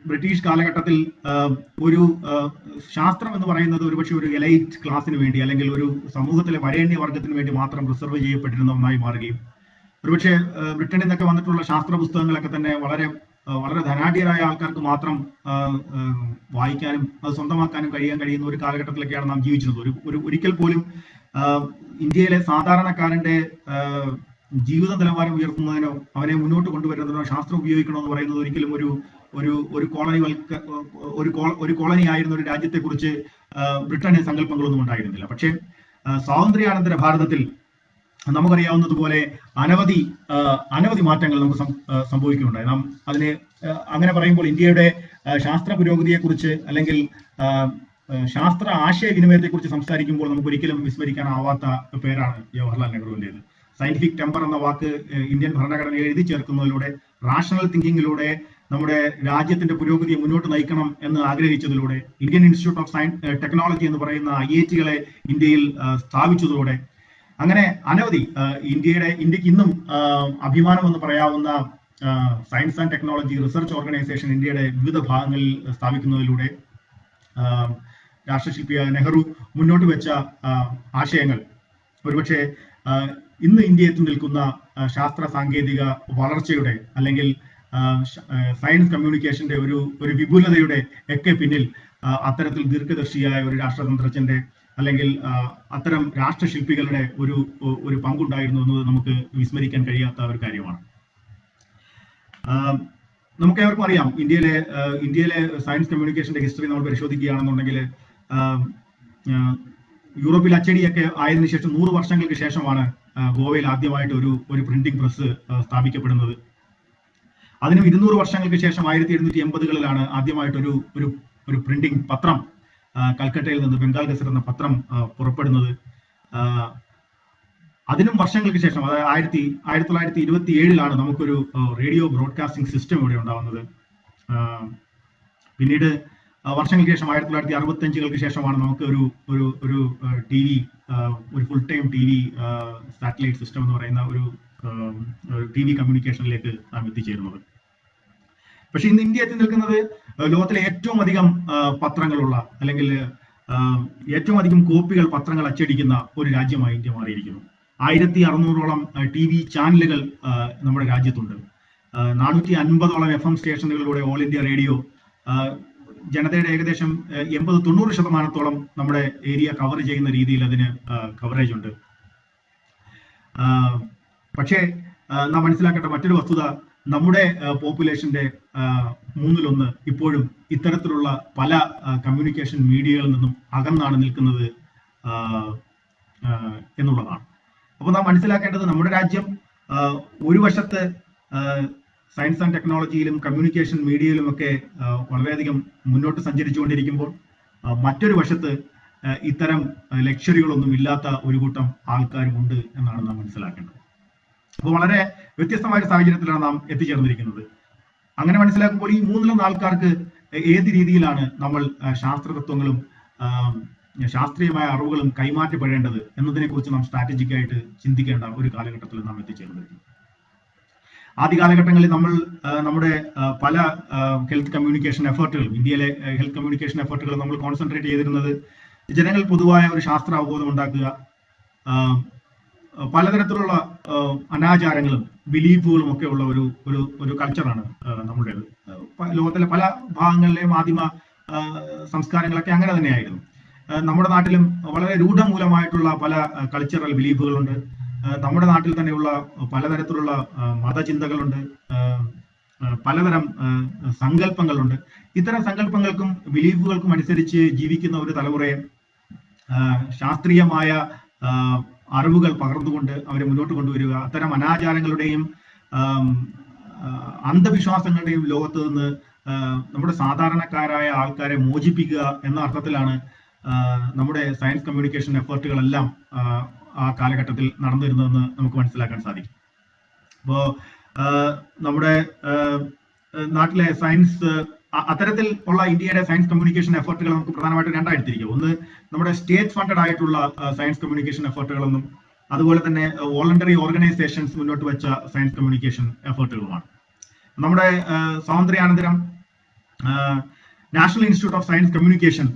A: ബ്രിട്ടീഷ് കാലഘട്ടത്തിൽ ഒരു ശാസ്ത്രം എന്ന് പറയുന്നത് ഒരുപക്ഷെ ഒരു എലൈറ്റ് ക്ലാസ്സിന് വേണ്ടി അല്ലെങ്കിൽ ഒരു സമൂഹത്തിലെ വരേണ്യ വർഗത്തിന് വേണ്ടി മാത്രം റിസർവ് ചെയ്യപ്പെട്ടിരുന്ന ഒന്നായി മാറുകയും ഒരുപക്ഷെ ബ്രിട്ടനിൽ നിന്നൊക്കെ വന്നിട്ടുള്ള ശാസ്ത്ര പുസ്തകങ്ങളൊക്കെ തന്നെ വളരെ ധനാഢ്യരായ ആൾക്കാർക്ക് മാത്രം വായിക്കാനും അത് സ്വന്തമാക്കാനും കഴിയുന്ന ഒരു കാലഘട്ടത്തിലൊക്കെയാണ് നാം ജീവിച്ചിരുന്നത്. ഒരിക്കൽ പോലും ഇന്ത്യയിലെ സാധാരണക്കാരന്റെ ജീവിത നിലവാരം ഉയർത്തുന്നതിനോ അവനെ മുന്നോട്ട് കൊണ്ടുവരുന്നതിനോ ശാസ്ത്രം ഉപയോഗിക്കണോ എന്ന് പറയുന്നത് ഒരിക്കലും ഒരു കോളനി ആയിരുന്ന ഒരു രാജ്യത്തെക്കുറിച്ച് ബ്രിട്ടന് സങ്കല്പങ്ങളൊന്നും ഉണ്ടായിരുന്നില്ല. പക്ഷേ സ്വാതന്ത്ര്യാനന്തര ഭാരതത്തിൽ നമുക്കറിയാവുന്നതുപോലെ അനവധി മാറ്റങ്ങൾ നമുക്ക് സംഭവിക്കുകയുണ്ടായി. നാം അതിനെ അങ്ങനെ പറയുമ്പോൾ ഇന്ത്യയുടെ ശാസ്ത്ര പുരോഗതിയെക്കുറിച്ച് അല്ലെങ്കിൽ ശാസ്ത്ര ആശയവിനിമയത്തെക്കുറിച്ച് സംസാരിക്കുമ്പോൾ നമുക്ക് ഒരിക്കലും വിസ്മരിക്കാനാവാത്ത പേരാണ് ജവഹർലാൽ നെഹ്റുവിൻ്റെത്. സയന്റിഫിക് ടെമ്പർ എന്ന വാക്ക് ഇന്ത്യൻ ഭരണഘടനയിൽ എഴുതി ചേർക്കുന്നതിലൂടെ, റാഷണൽ തിങ്കിങ്ങിലൂടെ നമ്മുടെ രാജ്യത്തിന്റെ പുരോഗതിയെ മുന്നോട്ട് നയിക്കണം എന്ന് ആഗ്രഹിച്ചതിലൂടെ, ഇന്ത്യൻ ഇൻസ്റ്റിറ്റ്യൂട്ട് ഓഫ് ടെക്നോളജി എന്ന് പറയുന്ന IIT-കളെ ഇന്ത്യയിൽ സ്ഥാപിച്ചതോടെ, അങ്ങനെ അനവധി ഇന്ത്യക്ക് ഇന്നും അഭിമാനം എന്ന് പറയാവുന്ന science and technology research organisation ഇന്ത്യയുടെ വിവിധ ഭാഗങ്ങളിൽ സ്ഥാപിക്കുന്നതിലൂടെ രാഷ്ട്രശില്പിയായ നെഹ്റു മുന്നോട്ട് വെച്ച ആശയങ്ങൾ ഒരുപക്ഷെ ഇന്ന് ഇന്ത്യ എത്തി നിൽക്കുന്ന ശാസ്ത്ര സാങ്കേതിക വളർച്ചയുടെ അല്ലെങ്കിൽ സയൻസ് കമ്മ്യൂണിക്കേഷന്റെ ഒരു വിപുലതയുടെ ഒക്കെ പിന്നിൽ അത്തരത്തിൽ ദീർഘദർശിയായ ഒരു രാഷ്ട്രതന്ത്രജ്ഞന്റെ അല്ലെങ്കിൽ അത്തരം രാഷ്ട്രശില്പികളുടെ ഒരു പങ്കുണ്ടായിരുന്നു എന്നത് നമുക്ക് വിസ്മരിക്കാൻ കഴിയാത്ത ഒരു കാര്യമാണ്. നമുക്ക് ഏവർക്കും അറിയാം, ഇന്ത്യയിലെ സയൻസ് കമ്മ്യൂണിക്കേഷന്റെ ഹിസ്റ്ററി നമ്മൾ പരിശോധിക്കുകയാണെന്നുണ്ടെങ്കിൽ യൂറോപ്പിൽ അച്ചടിയൊക്കെ ആയതിനു ശേഷം 100 വർഷങ്ങൾക്ക് ശേഷമാണ് ഗോവയിൽ ആദ്യമായിട്ട് ഒരു പ്രിന്റിംഗ് പ്രസ് സ്ഥാപിക്കപ്പെടുന്നത്. അതിനും 200 വർഷങ്ങൾക്ക് ശേഷം 1780-കളിലാണ് ആദ്യമായിട്ട് ഒരു പ്രിന്റിംഗ് പത്രം കൽക്കട്ടയിൽ നിന്ന് ബംഗാൾ ഗസറ്റ് എന്ന പത്രം പുറപ്പെടുന്നത്. അതിനും വർഷങ്ങൾക്ക് ശേഷം, അതായത് 1927-ലാണ് നമുക്കൊരു റേഡിയോ ബ്രോഡ്കാസ്റ്റിംഗ് സിസ്റ്റം ഇവിടെ ഉണ്ടാവുന്നത്. പിന്നീട് വർഷങ്ങൾക്ക് ശേഷം 1965-കൾക്ക് ശേഷമാണ് നമുക്ക് ഒരു TV, ഒരു full time TV satellite system എന്ന് പറയുന്ന ഒരു TV കമ്മ്യൂണിക്കേഷനിലേക്ക് നാം എത്തിച്ചേരുന്നത്. പക്ഷെ ഇന്ന് ഇന്ത്യ എത്തി നിൽക്കുന്നത് ലോകത്തിലെ ഏറ്റവും അധികം പത്രങ്ങളുള്ള അല്ലെങ്കിൽ ഏറ്റവും അധികം കോപ്പികൾ പത്രങ്ങൾ അച്ചടിക്കുന്ന ഒരു രാജ്യമായി ഇന്ത്യ മാറിയിരിക്കുന്നു. 1600-ഓളം TV ചാനലുകൾ നമ്മുടെ രാജ്യത്തുണ്ട്. 450-ഓളം FM സ്റ്റേഷനുകളിലൂടെ ഓൾ ഇന്ത്യ റേഡിയോ ജനതയുടെ ഏകദേശം 80-90% നമ്മുടെ ഏരിയ കവർ ചെയ്യുന്ന രീതിയിൽ അതിന് കവറേജ് ഉണ്ട്. പക്ഷേ നാം മനസ്സിലാക്കേണ്ട മറ്റൊരു വസ്തുത, നമ്മുടെ പോപ്പുലേഷന്റെ 1/3 ഇപ്പോഴും ഇത്തരത്തിലുള്ള പല കമ്മ്യൂണിക്കേഷൻ മീഡിയകളിൽ നിന്നും അകന്നാണ് നിൽക്കുന്നത് എന്നുള്ളതാണ്. അപ്പോൾ നാം മനസ്സിലാക്കേണ്ടത്, നമ്മുടെ രാജ്യം ഒരു വശത്ത് സയൻസ് ആൻഡ് ടെക്നോളജിയിലും കമ്മ്യൂണിക്കേഷൻ മീഡിയയിലും ഒക്കെ വളരെയധികം മുന്നോട്ട് സഞ്ചരിച്ചുകൊണ്ടിരിക്കുമ്പോൾ മറ്റൊരു വശത്ത് ഇത്തരം ലക്ഷ്യറികളൊന്നും ഇല്ലാത്ത ഒരു കൂട്ടം ആൾക്കാരും ഉണ്ട് എന്നാണ് നാം മനസ്സിലാക്കേണ്ടത്. അപ്പോൾ വളരെ വ്യത്യസ്തമായ ഒരു സാഹചര്യത്തിലാണ് നാം എത്തിച്ചേർന്നിരിക്കുന്നത്. അങ്ങനെ മനസ്സിലാക്കുമ്പോൾ ഈ 1/3 ആൾക്കാർക്ക് ഏത് രീതിയിലാണ് നമ്മൾ ശാസ്ത്രതത്വങ്ങളും ശാസ്ത്രീയമായ അറിവുകളും കൈമാറ്റപ്പെടേണ്ടത് എന്നതിനെ കുറിച്ച് നാം സ്ട്രാറ്റജിക്കായിട്ട് ചിന്തിക്കേണ്ട ഒരു കാലഘട്ടത്തിൽ നാം എത്തിച്ചേർന്നിരിക്കുന്നു. ആദ്യ കാലഘട്ടങ്ങളിൽ നമ്മൾ നമ്മുടെ പല ഹെൽത്ത് കമ്മ്യൂണിക്കേഷൻ എഫേർട്ടുകളും, ഇന്ത്യയിലെ ഹെൽത്ത് കമ്മ്യൂണിക്കേഷൻ എഫേർട്ടുകൾ നമ്മൾ കോൺസെൻട്രേറ്റ് ചെയ്തിരുന്നത് ജനങ്ങൾ പൊതുവായ ഒരു ശാസ്ത്ര അവബോധം ഉണ്ടാക്കുക, പലതരത്തിലുള്ള അനാചാരങ്ങളും ബിലീഫുകളും ഒക്കെ ഉള്ള ഒരു ഒരു ഒരു കൾച്ചറാണ് നമ്മുടേത്. ലോകത്തിലെ പല ഭാഗങ്ങളിലെയും ആദിമ സംസ്കാരങ്ങളൊക്കെ അങ്ങനെ തന്നെയായിരുന്നു. നമ്മുടെ നാട്ടിലും വളരെ രൂഢമൂലമായിട്ടുള്ള പല കൾച്ചറൽ ബിലീഫുകളുണ്ട്. നമ്മുടെ നാട്ടിൽ തന്നെയുള്ള പലതരത്തിലുള്ള മതചിന്തകളുണ്ട്, പലതരം സങ്കല്പങ്ങളുണ്ട്. ഇത്തരം സങ്കല്പങ്ങൾക്കും ബിലീഫുകൾക്കും അനുസരിച്ച് ജീവിക്കുന്ന ഒരു തലമുറയെ ശാസ്ത്രീയമായ അറിവുകൾ പകർന്നുകൊണ്ട് അവരെ മുന്നോട്ട് കൊണ്ടുവരിക, അത്തരം അനാചാരങ്ങളുടെയും അന്ധവിശ്വാസങ്ങളുടെയും ലോകത്ത് നിന്ന് നമ്മുടെ സാധാരണക്കാരായ ആൾക്കാരെ മോചിപ്പിക്കുക എന്ന അർത്ഥത്തിലാണ് നമ്മുടെ സയൻസ് കമ്മ്യൂണിക്കേഷൻ എഫേർട്ടുകളെല്ലാം ആ കാലഘട്ടത്തിൽ നടന്നു വരുന്നതെന്ന് നമുക്ക് മനസ്സിലാക്കാൻ സാധിക്കും. അപ്പോൾ നമ്മുടെ നാട്ടിലെ സയൻസ് അത്തരത്തിൽ ഉള്ള ഇന്ത്യയുടെ സയൻസ് കമ്മ്യൂണിക്കേഷൻ എഫേർട്ടുകൾ നമുക്ക് പ്രധാനമായിട്ട് രണ്ടായിട്ട് തിരിക്കാം. ഒന്ന് നമ്മുടെ സ്റ്റേറ്റ് ഫണ്ടഡ് ആയിട്ടുള്ള സയൻസ് കമ്മ്യൂണിക്കേഷൻ എഫേർട്ടുകളെന്നും അതുപോലെ തന്നെ വോളണ്ടറി ഓർഗനൈസേഷൻസ് മുന്നോട്ട് വെച്ച സയൻസ് കമ്മ്യൂണിക്കേഷൻ എഫേർട്ടുകളുമാണ്. നമ്മുടെ സ്വാതന്ത്ര്യാനന്തരം national institute of science communication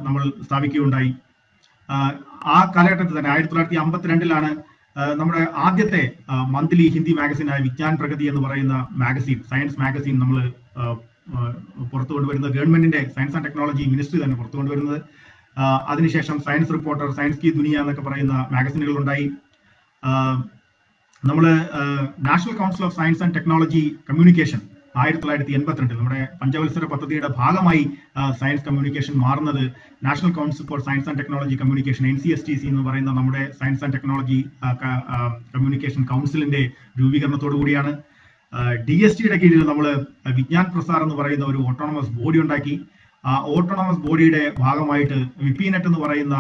A: നമ്മൾ സ്ഥാപിക്കുകയുണ്ടായി. ആ കാലഘട്ടത്തിൽ തന്നെ 1952 നമ്മുടെ ആദ്യത്തെ മന്ത്ലി ഹിന്ദി മാഗസിനായ വിജ്ഞാൻ പ്രഗതി എന്ന് പറയുന്ന മാഗസിൻ, സയൻസ് മാഗസിൻ നമ്മൾ പുറത്തു കൊണ്ടുവരുന്നത്. ഗവൺമെന്റിന്റെ സയൻസ് ആൻഡ് ടെക്നോളജി മിനിസ്ട്രി തന്നെ പുറത്തു കൊണ്ടുവരുന്നത്. അതിനുശേഷം സയൻസ് റിപ്പോർട്ടർ, സയൻസ് കി ദുനിയ എന്നൊക്കെ പറയുന്ന മാഗസിനുകൾ ഉണ്ടായി. നമ്മൾ national council of science and technology communication 1982 നമ്മുടെ പഞ്ചവത്സര പദ്ധതിയുടെ ഭാഗമായി സയൻസ് കമ്മ്യൂണിക്കേഷൻ മാറുന്നത് national council for science and technology communication NCSTC എന്ന് പറയുന്ന നമ്മുടെ സയൻസ് ആൻഡ് ടെക്നോളജി കമ്മ്യൂണിക്കേഷൻ കൗൺസിലിന്റെ രൂപീകരണത്തോടു കൂടിയാണ്. DSTയുടെ കീഴിൽ നമ്മൾ വിജ്ഞാൻ പ്രസാർ എന്ന് പറയുന്ന ഒരു ഓട്ടോണമസ് ബോഡി ഉണ്ടാക്കി. ആ ഓട്ടോണമസ് ബോഡിയുടെ ഭാഗമായിട്ട് വിപിനെറ്റ് എന്ന് പറയുന്ന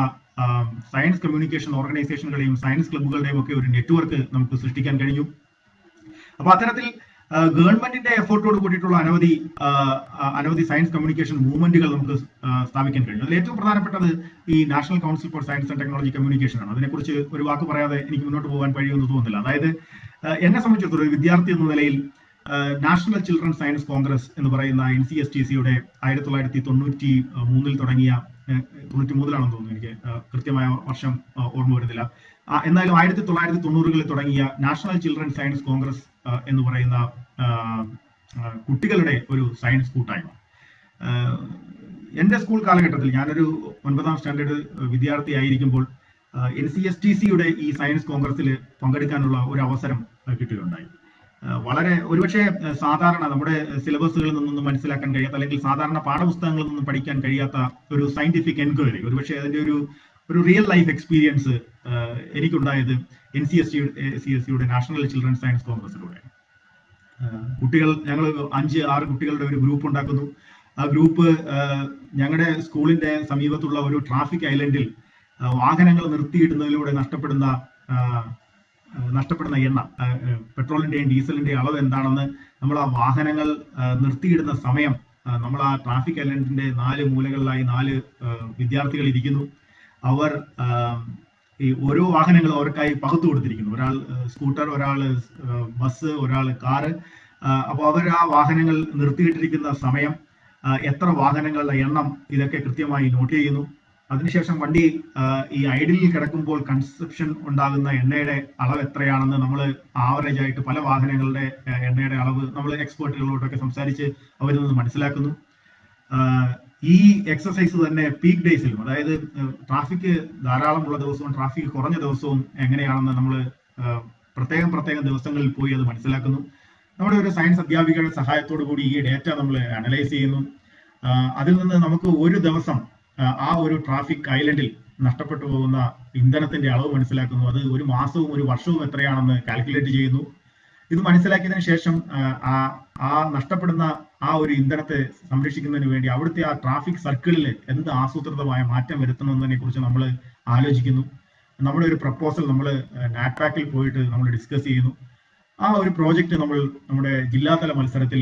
A: സയൻസ് കമ്മ്യൂണിക്കേഷൻ ഓർഗനൈസേഷനുകളെയും സയൻസ് ക്ലബ്ബുകളുടെയും ഒക്കെ ഒരു നെറ്റ്വർക്ക് നമുക്ക് സൃഷ്ടിക്കാൻ കഴിഞ്ഞു. അപ്പൊ അത്തരത്തിൽ ഗവൺമെന്റിന്റെ എഫേർട്ടോട് കൂടിയിട്ടുള്ള അനവധി സയൻസ് കമ്മ്യൂണിക്കേഷൻ മൂവ്മെന്റുകൾ നമുക്ക് സ്ഥാപിക്കാൻ കഴിഞ്ഞു. അതിൽ ഏറ്റവും പ്രധാനപ്പെട്ടത് ഈ national council for science and technology communication ആണ്. അതിനെക്കുറിച്ച് ഒരു വാക്ക് പറയാതെ എനിക്ക് മുന്നോട്ട് പോകാൻ കഴിയുമെന്ന് തോന്നുന്നില്ല. അതായത് എന്നെ സംബന്ധിച്ചിടത്തോളം ഒരു വിദ്യാർത്ഥി എന്ന നിലയിൽ നാഷണൽ ചിൽഡ്രൻ സയൻസ് കോൺഗ്രസ് എന്ന് പറയുന്ന NCSTCയുടെ 1993 തുടങ്ങിയ 93 തോന്നുന്നു, എനിക്ക് കൃത്യമായ വർഷം ഓർമ്മ വരുന്നില്ല. എന്നാലും 1990കളിൽ തുടങ്ങിയ നാഷണൽ ചിൽഡ്രൻ സയൻസ് കോൺഗ്രസ് എന്ന് പറയുന്ന കുട്ടികളുടെ ഒരു സയൻസ് കൂട്ടായ്മ. എൻ്റെ സ്കൂൾ കാലഘട്ടത്തിൽ ഞാനൊരു 9ാം സ്റ്റാൻഡേർഡ് വിദ്യാർത്ഥി ആയിരിക്കുമ്പോൾ NCSTCയുടെ ഈ സയൻസ് കോൺഗ്രസിൽ പങ്കെടുക്കാനുള്ള ഒരു അവസരം കിട്ടുകയുണ്ടായി. വളരെ ഒരുപക്ഷെ സാധാരണ നമ്മുടെ സിലബസുകളിൽ നിന്നൊന്നും മനസ്സിലാക്കാൻ കഴിയാത്ത, അല്ലെങ്കിൽ സാധാരണ പാഠപുസ്തകങ്ങളിൽ നിന്നും പഠിക്കാൻ കഴിയാത്ത ഒരു സയന്റിഫിക് എൻക്വയറി, ഒരുപക്ഷെ അതിന്റെ ഒരു റിയൽ ലൈഫ് എക്സ്പീരിയൻസ് എനിക്കുണ്ടായത് NCSTCയുടെ നാഷണൽ ചിൽഡ്രൻ സയൻസ് കോൺഗ്രസിലൂടെ. ഞങ്ങൾ 5-6 കുട്ടികളുടെ ഒരു ഗ്രൂപ്പ് ഉണ്ടാക്കുന്നു. ആ ഗ്രൂപ്പ് ഞങ്ങളുടെ സ്കൂളിന്റെ സമീപത്തുള്ള ഒരു ട്രാഫിക് ഐലൻഡിൽ വാഹനങ്ങൾ നിർത്തിയിടുന്നതിലൂടെ നഷ്ടപ്പെടുന്ന എണ്ണ, പെട്രോളിന്റെയും ഡീസലിന്റെയും അളവ് എന്താണെന്ന് നമ്മൾ ആ വാഹനങ്ങൾ നിർത്തിയിടുന്ന സമയം നമ്മൾ ആ ട്രാഫിക് ഐലൻഡിന്റെ 4 മൂലകളിലായി 4 വിദ്യാർത്ഥികൾ ഇരിക്കുന്നു. അവർ ഈ ഓരോ വാഹനങ്ങളും അവർക്കായി പകുത്തു കൊടുത്തിരിക്കുന്നു. ഒരാൾ സ്കൂട്ടർ, ഒരാൾ ബസ്, ഒരാൾ കാറ്. അപ്പോൾ അവർ ആ വാഹനങ്ങൾ നിർത്തിയിട്ടിരിക്കുന്ന സമയം, എത്ര വാഹനങ്ങളുടെ എണ്ണം, ഇതൊക്കെ കൃത്യമായി നോട്ട് ചെയ്യുന്നു. അതിനുശേഷം വണ്ടി ഈ ഐഡിലിൽ കിടക്കുമ്പോൾ കൺസപ്ഷൻ ഉണ്ടാകുന്ന എണ്ണയുടെ അളവ് എത്രയാണെന്ന് നമ്മൾ ആവറേജ് ആയിട്ട് പല വാഹനങ്ങളുടെ എണ്ണയുടെ അളവ് നമ്മൾ എക്സ്പേർട്ടുകളോടൊക്കെ സംസാരിച്ച് അവരിൽ നിന്ന് മനസ്സിലാക്കുന്നു. ഈ എക്സസൈസ് തന്നെ പീക്ക് ഡേയ്സിലും, അതായത് ട്രാഫിക് ധാരാളമുള്ള ദിവസവും ട്രാഫിക് കുറഞ്ഞ ദിവസവും എങ്ങനെയാണെന്ന് നമ്മൾ പ്രത്യേകം ദിവസങ്ങളിൽ പോയി അത് മനസ്സിലാക്കുന്നു. നമ്മുടെ ഒരു സയൻസ് അധ്യാപികയുടെ സഹായത്തോടു കൂടി ഈ ഡേറ്റ നമ്മൾ അനലൈസ് ചെയ്യുന്നു. അതിൽ നിന്ന് നമുക്ക് ഒരു ദിവസം ആ ഒരു ട്രാഫിക് ഐലൻഡിൽ നഷ്ടപ്പെട്ടു പോകുന്ന ഇന്ധനത്തിന്റെ അളവ് മനസ്സിലാക്കുന്നു. അത് ഒരു മാസവും ഒരു വർഷവും എത്രയാണെന്ന് കാൽക്കുലേറ്റ് ചെയ്യുന്നു. ഇത് മനസ്സിലാക്കിയതിനു ശേഷം ആ നഷ്ടപ്പെടുന്ന ആ ഒരു ഇന്ധനത്തെ സംരക്ഷിക്കുന്നതിന് വേണ്ടി അവിടുത്തെ ആ ട്രാഫിക് സർക്കിളിൽ എന്ത് ആസൂത്രിതമായ മാറ്റം വരുത്തണമെന്നതിനെ കുറിച്ച് നമ്മൾ ആലോചിക്കുന്നു. നമ്മുടെ ഒരു പ്രപ്പോസൽ നമ്മൾ നാറ്റ്പാക്കിൽ പോയിട്ട് നമ്മൾ ഡിസ്കസ് ചെയ്യുന്നു. ആ ഒരു പ്രോജക്റ്റ് നമ്മൾ നമ്മുടെ ജില്ലാതല മത്സരത്തിൽ,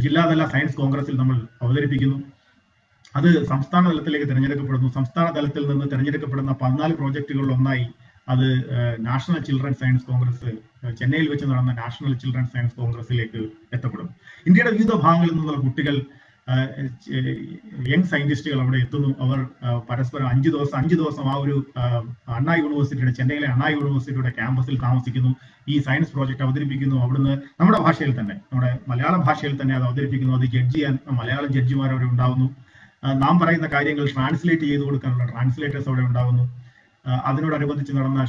A: ജില്ലാതല സയൻസ് കോൺഗ്രസിൽ നമ്മൾ അവതരിപ്പിക്കുന്നു. അത് സംസ്ഥാന തലത്തിലേക്ക് തിരഞ്ഞെടുക്കപ്പെടുന്നു. സംസ്ഥാന തലത്തിൽ നിന്ന് തിരഞ്ഞെടുക്കപ്പെടുന്ന 14 പ്രോജക്റ്റുകളിൽ ഒന്നായി അത് നാഷണൽ ചിൽഡ്രൻ സയൻസ് കോൺഗ്രസ്, ചെന്നൈയിൽ വെച്ച് നടന്ന നാഷണൽ ചിൽഡ്രൻ സയൻസ് കോൺഗ്രസിലേക്ക് എത്തപ്പെടും. ഇന്ത്യയുടെ വിവിധ ഭാഗങ്ങളിൽ നിന്നുള്ള കുട്ടികൾ യങ് സയന്റിസ്റ്റുകൾ അവിടെ എത്തുന്നു. അവർ പരസ്പരം 5 ദിവസം ആ ഒരു അണ്ണാ യൂണിവേഴ്സിറ്റിയുടെ, ചെന്നൈയിലെ അണ്ണാ യൂണിവേഴ്സിറ്റിയുടെ ക്യാമ്പസിൽ താമസിക്കുന്നു. ഈ സയൻസ് പ്രോജക്റ്റ് അവതരിപ്പിക്കുന്നു. അവിടുന്ന് നമ്മുടെ ഭാഷയിൽ തന്നെ, നമ്മുടെ മലയാള ഭാഷയിൽ തന്നെ അത് അവതരിപ്പിക്കുന്നു. അത് ജഡ്ജ് ചെയ്യാൻ മലയാളം ജഡ്ജിമാർ അവിടെ ഉണ്ടാവുന്നു. നാം പറയുന്ന കാര്യങ്ങൾ ട്രാൻസ്ലേറ്റ് ചെയ്ത് കൊടുക്കാനുള്ള ട്രാൻസ്ലേറ്റേഴ്സ് അവിടെ ഉണ്ടാവുന്നു. അതിനോടനുബന്ധിച്ച് നടന്ന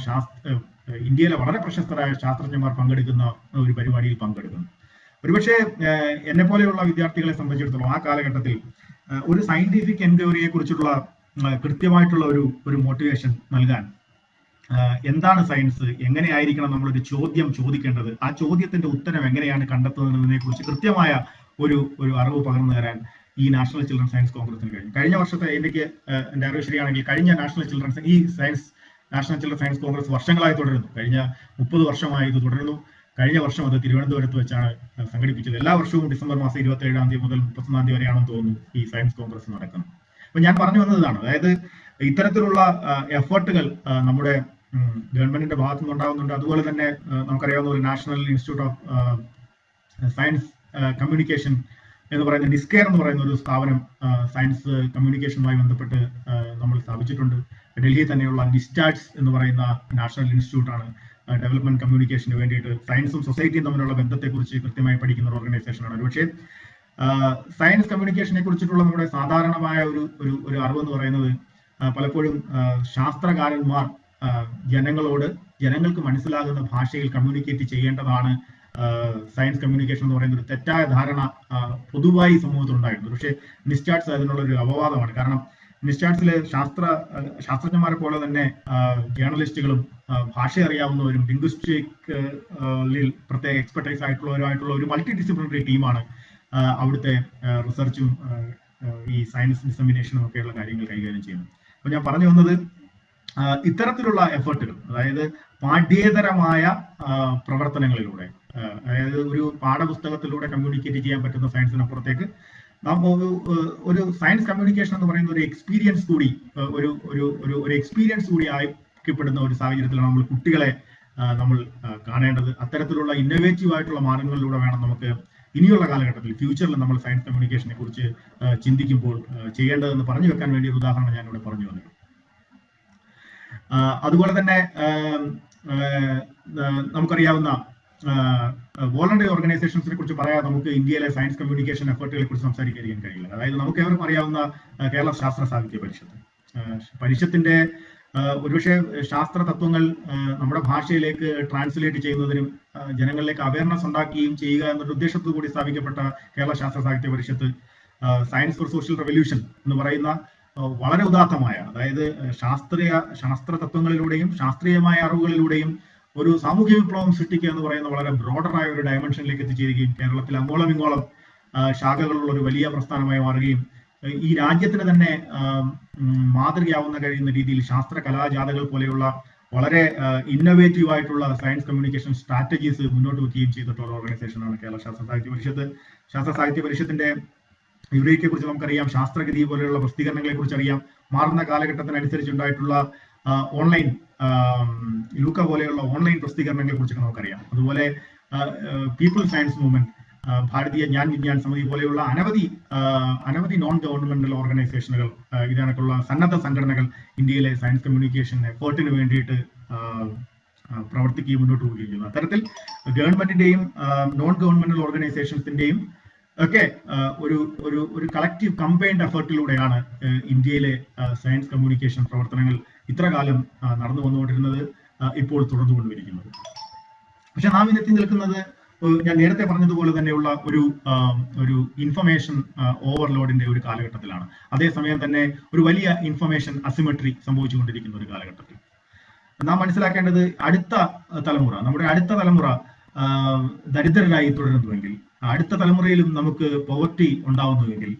A: ഇന്ത്യയിലെ വളരെ പ്രശസ്തരായ ശാസ്ത്രജ്ഞന്മാർ പങ്കെടുക്കുന്ന ഒരു പരിപാടിയിൽ പങ്കെടുക്കുന്നു. ഒരുപക്ഷെ എന്നെ പോലെയുള്ള വിദ്യാർത്ഥികളെ സംബന്ധിച്ചിടത്തോളം ആ കാലഘട്ടത്തിൽ ഒരു സയന്റിഫിക് എൻക്വയറിയെ കുറിച്ചുള്ള കൃത്യമായിട്ടുള്ള ഒരു മോട്ടിവേഷൻ നൽകാൻ, എന്താണ് സയൻസ്, എങ്ങനെയായിരിക്കണം നമ്മളൊരു ചോദ്യം ചോദിക്കേണ്ടത്, ആ ചോദ്യത്തിന്റെ ഉത്തരം എങ്ങനെയാണ് കണ്ടെത്തുന്നതിനെ കുറിച്ച് കൃത്യമായ ഒരു അറിവ് പകർന്നു തരാൻ ഈ നാഷണൽ ചിൽഡ്രൻ സയൻസ് കോൺഗ്രസിന് കഴിഞ്ഞു. കഴിഞ്ഞ വർഷത്തെ എനിക്ക് എന്റെ അറിവ് ശരിയാണെങ്കിൽ കഴിഞ്ഞ നാഷണൽ ചിൽഡ്രൻ സയൻസ് കോൺഗ്രസ് വർഷങ്ങളായി തുടരുന്നു. കഴിഞ്ഞ 30 വർഷമായി ഇത് തുടരുന്നു. കഴിഞ്ഞ വർഷം അത് തിരുവനന്തപുരത്ത് വെച്ചാണ് സംഘടിപ്പിച്ചത്. എല്ലാ വർഷവും ഡിസംബർ മാസം 27-ാം തീയതി മുതൽ 31-ാം തീയതി വരെയാണെന്ന് തോന്നുന്നു ഈ സയൻസ് കോൺഗ്രസ് നടക്കുന്നത്. അപ്പൊ ഞാൻ പറഞ്ഞു വന്നതാണ്, അതായത് ഇത്തരത്തിലുള്ള എഫേർട്ടുകൾ നമ്മുടെ ഗവൺമെന്റിന്റെ ഭാഗത്തു നിന്നുണ്ടാകുന്നുണ്ട്. അതുപോലെ തന്നെ നമുക്കറിയാവുന്ന ഒരു national institute of science communication എന്ന് പറയുന്ന നിസ്കെയർ എന്ന് പറയുന്ന ഒരു സ്ഥാപനം സയൻസ് കമ്മ്യൂണിക്കേഷനുമായി ബന്ധപ്പെട്ട് നമ്മൾ സ്ഥാപിച്ചിട്ടുണ്ട്. ഡൽഹിയിൽ തന്നെയുള്ള നിസ്റ്റാറ്റ്സ് എന്ന് പറയുന്ന നാഷണൽ ഇൻസ്റ്റിറ്റ്യൂട്ട് ആണ് ഡെവലപ്മെന്റ് കമ്മ്യൂണിക്കേഷന് വേണ്ടിയിട്ട് സയൻസും സൊസൈറ്റിയും തമ്മിലുള്ള ബന്ധത്തെക്കുറിച്ച് കൃത്യമായി പഠിക്കുന്ന ഒരു ഓർഗനൈസേഷനാണ്. പക്ഷേ സയൻസ് കമ്മ്യൂണിക്കേഷനെ കുറിച്ചിട്ടുള്ള നമ്മുടെ സാധാരണമായ ഒരു അറിവ് എന്ന് പറയുന്നത് പലപ്പോഴും ശാസ്ത്രകാരന്മാർ ജനങ്ങൾക്ക് മനസ്സിലാകുന്ന ഭാഷയിൽ കമ്മ്യൂണിക്കേറ്റ് ചെയ്യേണ്ടതാണ് സയൻസ് കമ്മ്യൂണിക്കേഷൻ എന്ന് പറയുന്ന ഒരു തെറ്റായ ധാരണ പൊതുവായി സമൂഹത്തിൽ ഉണ്ടായിരുന്നു. പക്ഷേ നിസ്റ്റാറ്റ്സ് അതിനുള്ള ഒരു അപവാദമാണ്. കാരണം നിസ്റ്റാറ്റ്സിലെ ശാസ്ത്രജ്ഞന്മാരെ പോലെ തന്നെ ജേർണലിസ്റ്റുകളും ഭാഷ അറിയാവുന്നവരും ലിംഗ്വിസ്റ്റിക് പ്രത്യേക എക്സ്പെർട്ടൈസ് ആയിട്ടുള്ള ഒരു മൾട്ടി ഡിസിപ്ലിനറി ടീമാണ് അവിടുത്തെ റിസർച്ചും ഈ സയൻസ് ഡിസമിനേഷനും ഒക്കെയുള്ള കാര്യങ്ങൾ കൈകാര്യം ചെയ്യുന്നത്. അപ്പൊ ഞാൻ പറഞ്ഞു വന്നത് ഇത്തരത്തിലുള്ള എഫേർട്ടുകൾ, അതായത് പാഠ്യേതരമായ പ്രവർത്തനങ്ങളിലൂടെ, അതായത് ഒരു പാഠപുസ്തകത്തിലൂടെ കമ്മ്യൂണിക്കേറ്റ് ചെയ്യാൻ പറ്റുന്ന സയൻസിനപ്പുറത്തേക്ക് ഒരു സയൻസ് കമ്മ്യൂണിക്കേഷൻ എന്ന് പറയുന്ന ഒരു എക്സ്പീരിയൻസ് കൂടി ആയിക്കപ്പെടുന്ന ഒരു സാഹചര്യത്തിലാണ് നമ്മൾ കുട്ടികളെ നമ്മൾ കാണേണ്ടത്. അത്തരത്തിലുള്ള ഇന്നോവേറ്റീവ് ആയിട്ടുള്ള മാർഗങ്ങളിലൂടെ വേണം നമുക്ക് ഇനിയുള്ള കാലഘട്ടത്തിൽ ഫ്യൂച്ചറിൽ നമ്മൾ സയൻസ് കമ്മ്യൂണിക്കേഷനെ കുറിച്ച് ചിന്തിക്കുമ്പോൾ ചെയ്യേണ്ടതെന്ന് പറഞ്ഞു വെക്കാൻ വേണ്ടി ഒരു ഉദാഹരണം ഞാനിവിടെ പറഞ്ഞു വന്നു. അതുപോലെ തന്നെ നമുക്കറിയാവുന്ന വോളണ്ടറി ഓർഗനൈസേഷൻസിനെ കുറിച്ച് പറയാതെ നമുക്ക് ഇന്ത്യയിലെ സയൻസ് കമ്മ്യൂണിക്കേഷൻ എഫേർട്ടുകളെ കുറിച്ച് സംസാരിക്കാൻ കഴിയില്ല. അതായത് നമുക്ക് ഏവർക്കും അറിയാവുന്ന കേരള ശാസ്ത്ര സാഹിത്യ പരിഷത്തിന്റെ ഒരുപക്ഷെ ശാസ്ത്ര തത്വങ്ങൾ നമ്മുടെ ഭാഷയിലേക്ക് ട്രാൻസ്ലേറ്റ് ചെയ്യുന്നതിനും ജനങ്ങളിലേക്ക് അവയർനെസ് ഉണ്ടാക്കുകയും ചെയ്യുക എന്നൊരു ഉദ്ദേശത്തോടു കൂടി സ്ഥാപിക്കപ്പെട്ട കേരള ശാസ്ത്ര സാഹിത്യ പരിഷത്ത് സയൻസ് ഫോർ സോഷ്യൽ റെവല്യൂഷൻ എന്ന് പറയുന്ന വളരെ ഉദാത്തമായ, അതായത് ശാസ്ത്ര തത്വങ്ങളിലൂടെയും ശാസ്ത്രീയമായ അറിവുകളിലൂടെയും ഒരു സാമൂഹ്യ വിപ്ലവം സൃഷ്ടിക്കുക എന്ന് പറയുന്ന വളരെ ബ്രോഡറായ ഒരു ഡയമെൻഷനിലേക്ക് എത്തിച്ചേരുകയും കേരളത്തിൽ അങ്ങോളം ഇങ്ങോളം ശാഖകളുള്ള ഒരു വലിയ പ്രസ്ഥാനമായി മാറുകയും ഈ രാജ്യത്തിന് തന്നെ മാതൃകയാവുന്ന കഴിയുന്ന രീതിയിൽ ശാസ്ത്ര കലാജാഥകൾ പോലെയുള്ള വളരെ ഇന്നോവേറ്റീവ് ആയിട്ടുള്ള സയൻസ് കമ്മ്യൂണിക്കേഷൻ സ്ട്രാറ്റജീസ് മുന്നോട്ട് വെക്കുകയും ചെയ്തിട്ടുള്ള ഓർഗനൈസേഷനാണ് കേരള ശാസ്ത്ര സാഹിത്യ പരിഷത്ത്. ശാസ്ത്ര സാഹിത്യ പരിഷത്തിന്റെ യുറേക്കയെ കുറിച്ച് നമുക്കറിയാം, ശാസ്ത്രഗതി പോലെയുള്ള പ്രസിദ്ധീകരണങ്ങളെ കുറിച്ച് അറിയാം, മാറുന്ന കാലഘട്ടത്തിനനുസരിച്ചുണ്ടായിട്ടുള്ള ഓൺലൈൻ ലൂക്ക പോലെയുള്ള ഓൺലൈൻ പ്രസിദ്ധീകരണങ്ങളെ കുറിച്ചൊക്കെ നമുക്കറിയാം. അതുപോലെ പീപ്പിൾ സയൻസ് മൂവ്മെന്റ്, ഭാരതീയ ജ്ഞാൻ വിജ്ഞാൻ സമിതി പോലെയുള്ള അനവധി നോൺ ഗവൺമെന്റൽ ഓർഗനൈസേഷനുകൾ, ഇതിനൊക്കെയുള്ള സന്നദ്ധ സംഘടനകൾ ഇന്ത്യയിലെ സയൻസ് കമ്മ്യൂണിക്കേഷൻ എഫേർട്ടിന് വേണ്ടിയിട്ട് പ്രവർത്തിക്കുകയും മുന്നോട്ട് പോവുകയും ചെയ്യുന്നു. അത്തരത്തിൽ ഗവൺമെന്റിന്റെയും നോൺ ഗവൺമെന്റൽ ഓർഗനൈസേഷൻസിന്റെയും ഒക്കെ ഒരു കളക്റ്റീവ് കമ്പൈൻഡ് എഫേർട്ടിലൂടെയാണ് ഇന്ത്യയിലെ സയൻസ് കമ്മ്യൂണിക്കേഷൻ പ്രവർത്തനങ്ങൾ ഇത്ര കാലം നടന്നു വന്നുകൊണ്ടിരുന്നത്, ഇപ്പോൾ തുടർന്നുകൊണ്ടിരിക്കുന്നത്. പക്ഷെ നാം ഇന്നെത്തി നിൽക്കുന്നത് ഞാൻ നേരത്തെ പറഞ്ഞതുപോലെ തന്നെയുള്ള ഒരു ഇൻഫർമേഷൻ ഓവർലോഡിന്റെ ഒരു കാലഘട്ടത്തിലാണ്. അതേസമയം തന്നെ ഒരു വലിയ ഇൻഫർമേഷൻ അസിമെട്രി സംഭവിച്ചുകൊണ്ടിരിക്കുന്ന ഒരു കാലഘട്ടത്തിൽ നാം മനസ്സിലാക്കേണ്ടത് നമ്മുടെ അടുത്ത തലമുറ ദരിദ്രരായി തുടരുന്നുവെങ്കിൽ, അടുത്ത തലമുറയിലും നമുക്ക് പോവർട്ടി ഉണ്ടാവുന്നുവെങ്കിൽ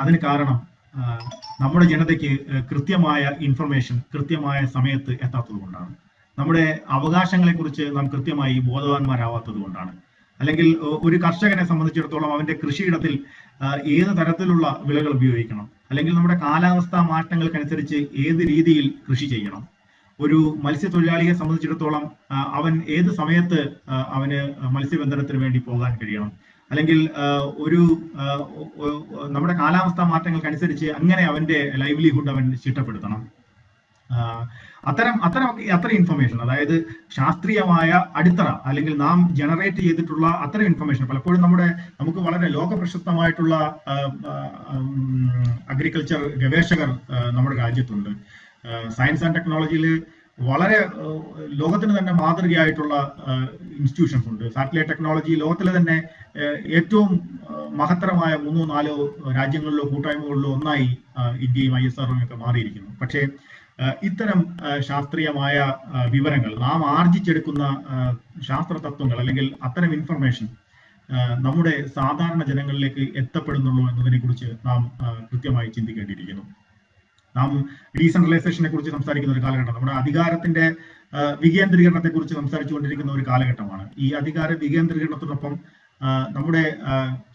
A: അതിന് കാരണം നമ്മുടെ ജനതയ്ക്ക് കൃത്യമായ ഇൻഫർമേഷൻ കൃത്യമായ സമയത്ത് എത്താത്തത് കൊണ്ടാണ്. നമ്മുടെ അവകാശങ്ങളെ കുറിച്ച് നാം കൃത്യമായി ബോധവാന്മാരാവാത്തത് കൊണ്ടാണ്. അല്ലെങ്കിൽ ഒരു കർഷകനെ സംബന്ധിച്ചിടത്തോളം അവന്റെ കൃഷിയിടത്തിൽ ഏത് തരത്തിലുള്ള വിളകൾ ഉപയോഗിക്കണം, അല്ലെങ്കിൽ നമ്മുടെ കാലാവസ്ഥാ മാറ്റങ്ങൾക്കനുസരിച്ച് ഏത് രീതിയിൽ കൃഷി ചെയ്യണം, ഒരു മത്സ്യത്തൊഴിലാളിയെ സംബന്ധിച്ചിടത്തോളം അവൻ ഏത് സമയത്ത് അവന് മത്സ്യബന്ധനത്തിന് വേണ്ടി പോകാൻ കഴിയണം, അല്ലെങ്കിൽ ഒരു നമ്മുടെ കാലാവസ്ഥാ മാറ്റങ്ങൾക്കനുസരിച്ച് അങ്ങനെ അവന്റെ ലൈവ്ലിഹുഡ് അവൻ ചിട്ടപ്പെടുത്തണം. അത്തരം ഇൻഫർമേഷൻ, അതായത് ശാസ്ത്രീയമായ അടിത്തറ അല്ലെങ്കിൽ നാം ജനറേറ്റ് ചെയ്തിട്ടുള്ള അത്തരം ഇൻഫർമേഷൻ പലപ്പോഴും നമുക്ക് വളരെ ലോകപ്രശസ്തമായിട്ടുള്ള അഗ്രികൾച്ചർ ഗവേഷകർ നമ്മുടെ രാജ്യത്തുണ്ട്. സയൻസ് ആൻഡ് ടെക്നോളജിയിൽ വളരെ ലോകത്തിന് തന്നെ മാതൃകയായിട്ടുള്ള ഇൻസ്റ്റിറ്റ്യൂഷൻസ് ഉണ്ട്. സാറ്റലൈറ്റ് ടെക്നോളജി ലോകത്തിലെ തന്നെ ഏറ്റവും മഹത്തരമായ 3-4 രാജ്യങ്ങളിലോ കൂട്ടായ്മകളിലോ ഒന്നായി ഇന്ത്യയും ISROയും ഒക്കെ മാറിയിരിക്കുന്നു. പക്ഷേ ഇത്തരം ശാസ്ത്രീയമായ വിവരങ്ങൾ, നാം ആർജിച്ചെടുക്കുന്ന ശാസ്ത്ര തത്വങ്ങൾ അല്ലെങ്കിൽ അത്തരം ഇൻഫർമേഷൻ നമ്മുടെ സാധാരണ ജനങ്ങളിലേക്ക് എത്തപ്പെടുന്നുള്ളൂ എന്നതിനെ കുറിച്ച് നാം കൃത്യമായി ചിന്തിക്കേണ്ടിയിരിക്കുന്നു. നാം ഡീസെൻട്രലൈസേഷനെ കുറിച്ച് സംസാരിക്കുന്ന ഒരു കാലഘട്ടം, നമ്മുടെ അധികാരത്തിന്റെ വികേന്ദ്രീകരണത്തെ കുറിച്ച് സംസാരിച്ചുകൊണ്ടിരിക്കുന്ന ഒരു കാലഘട്ടമാണ്. ഈ അധികാര വികേന്ദ്രീകരണത്തിനൊപ്പം നമ്മുടെ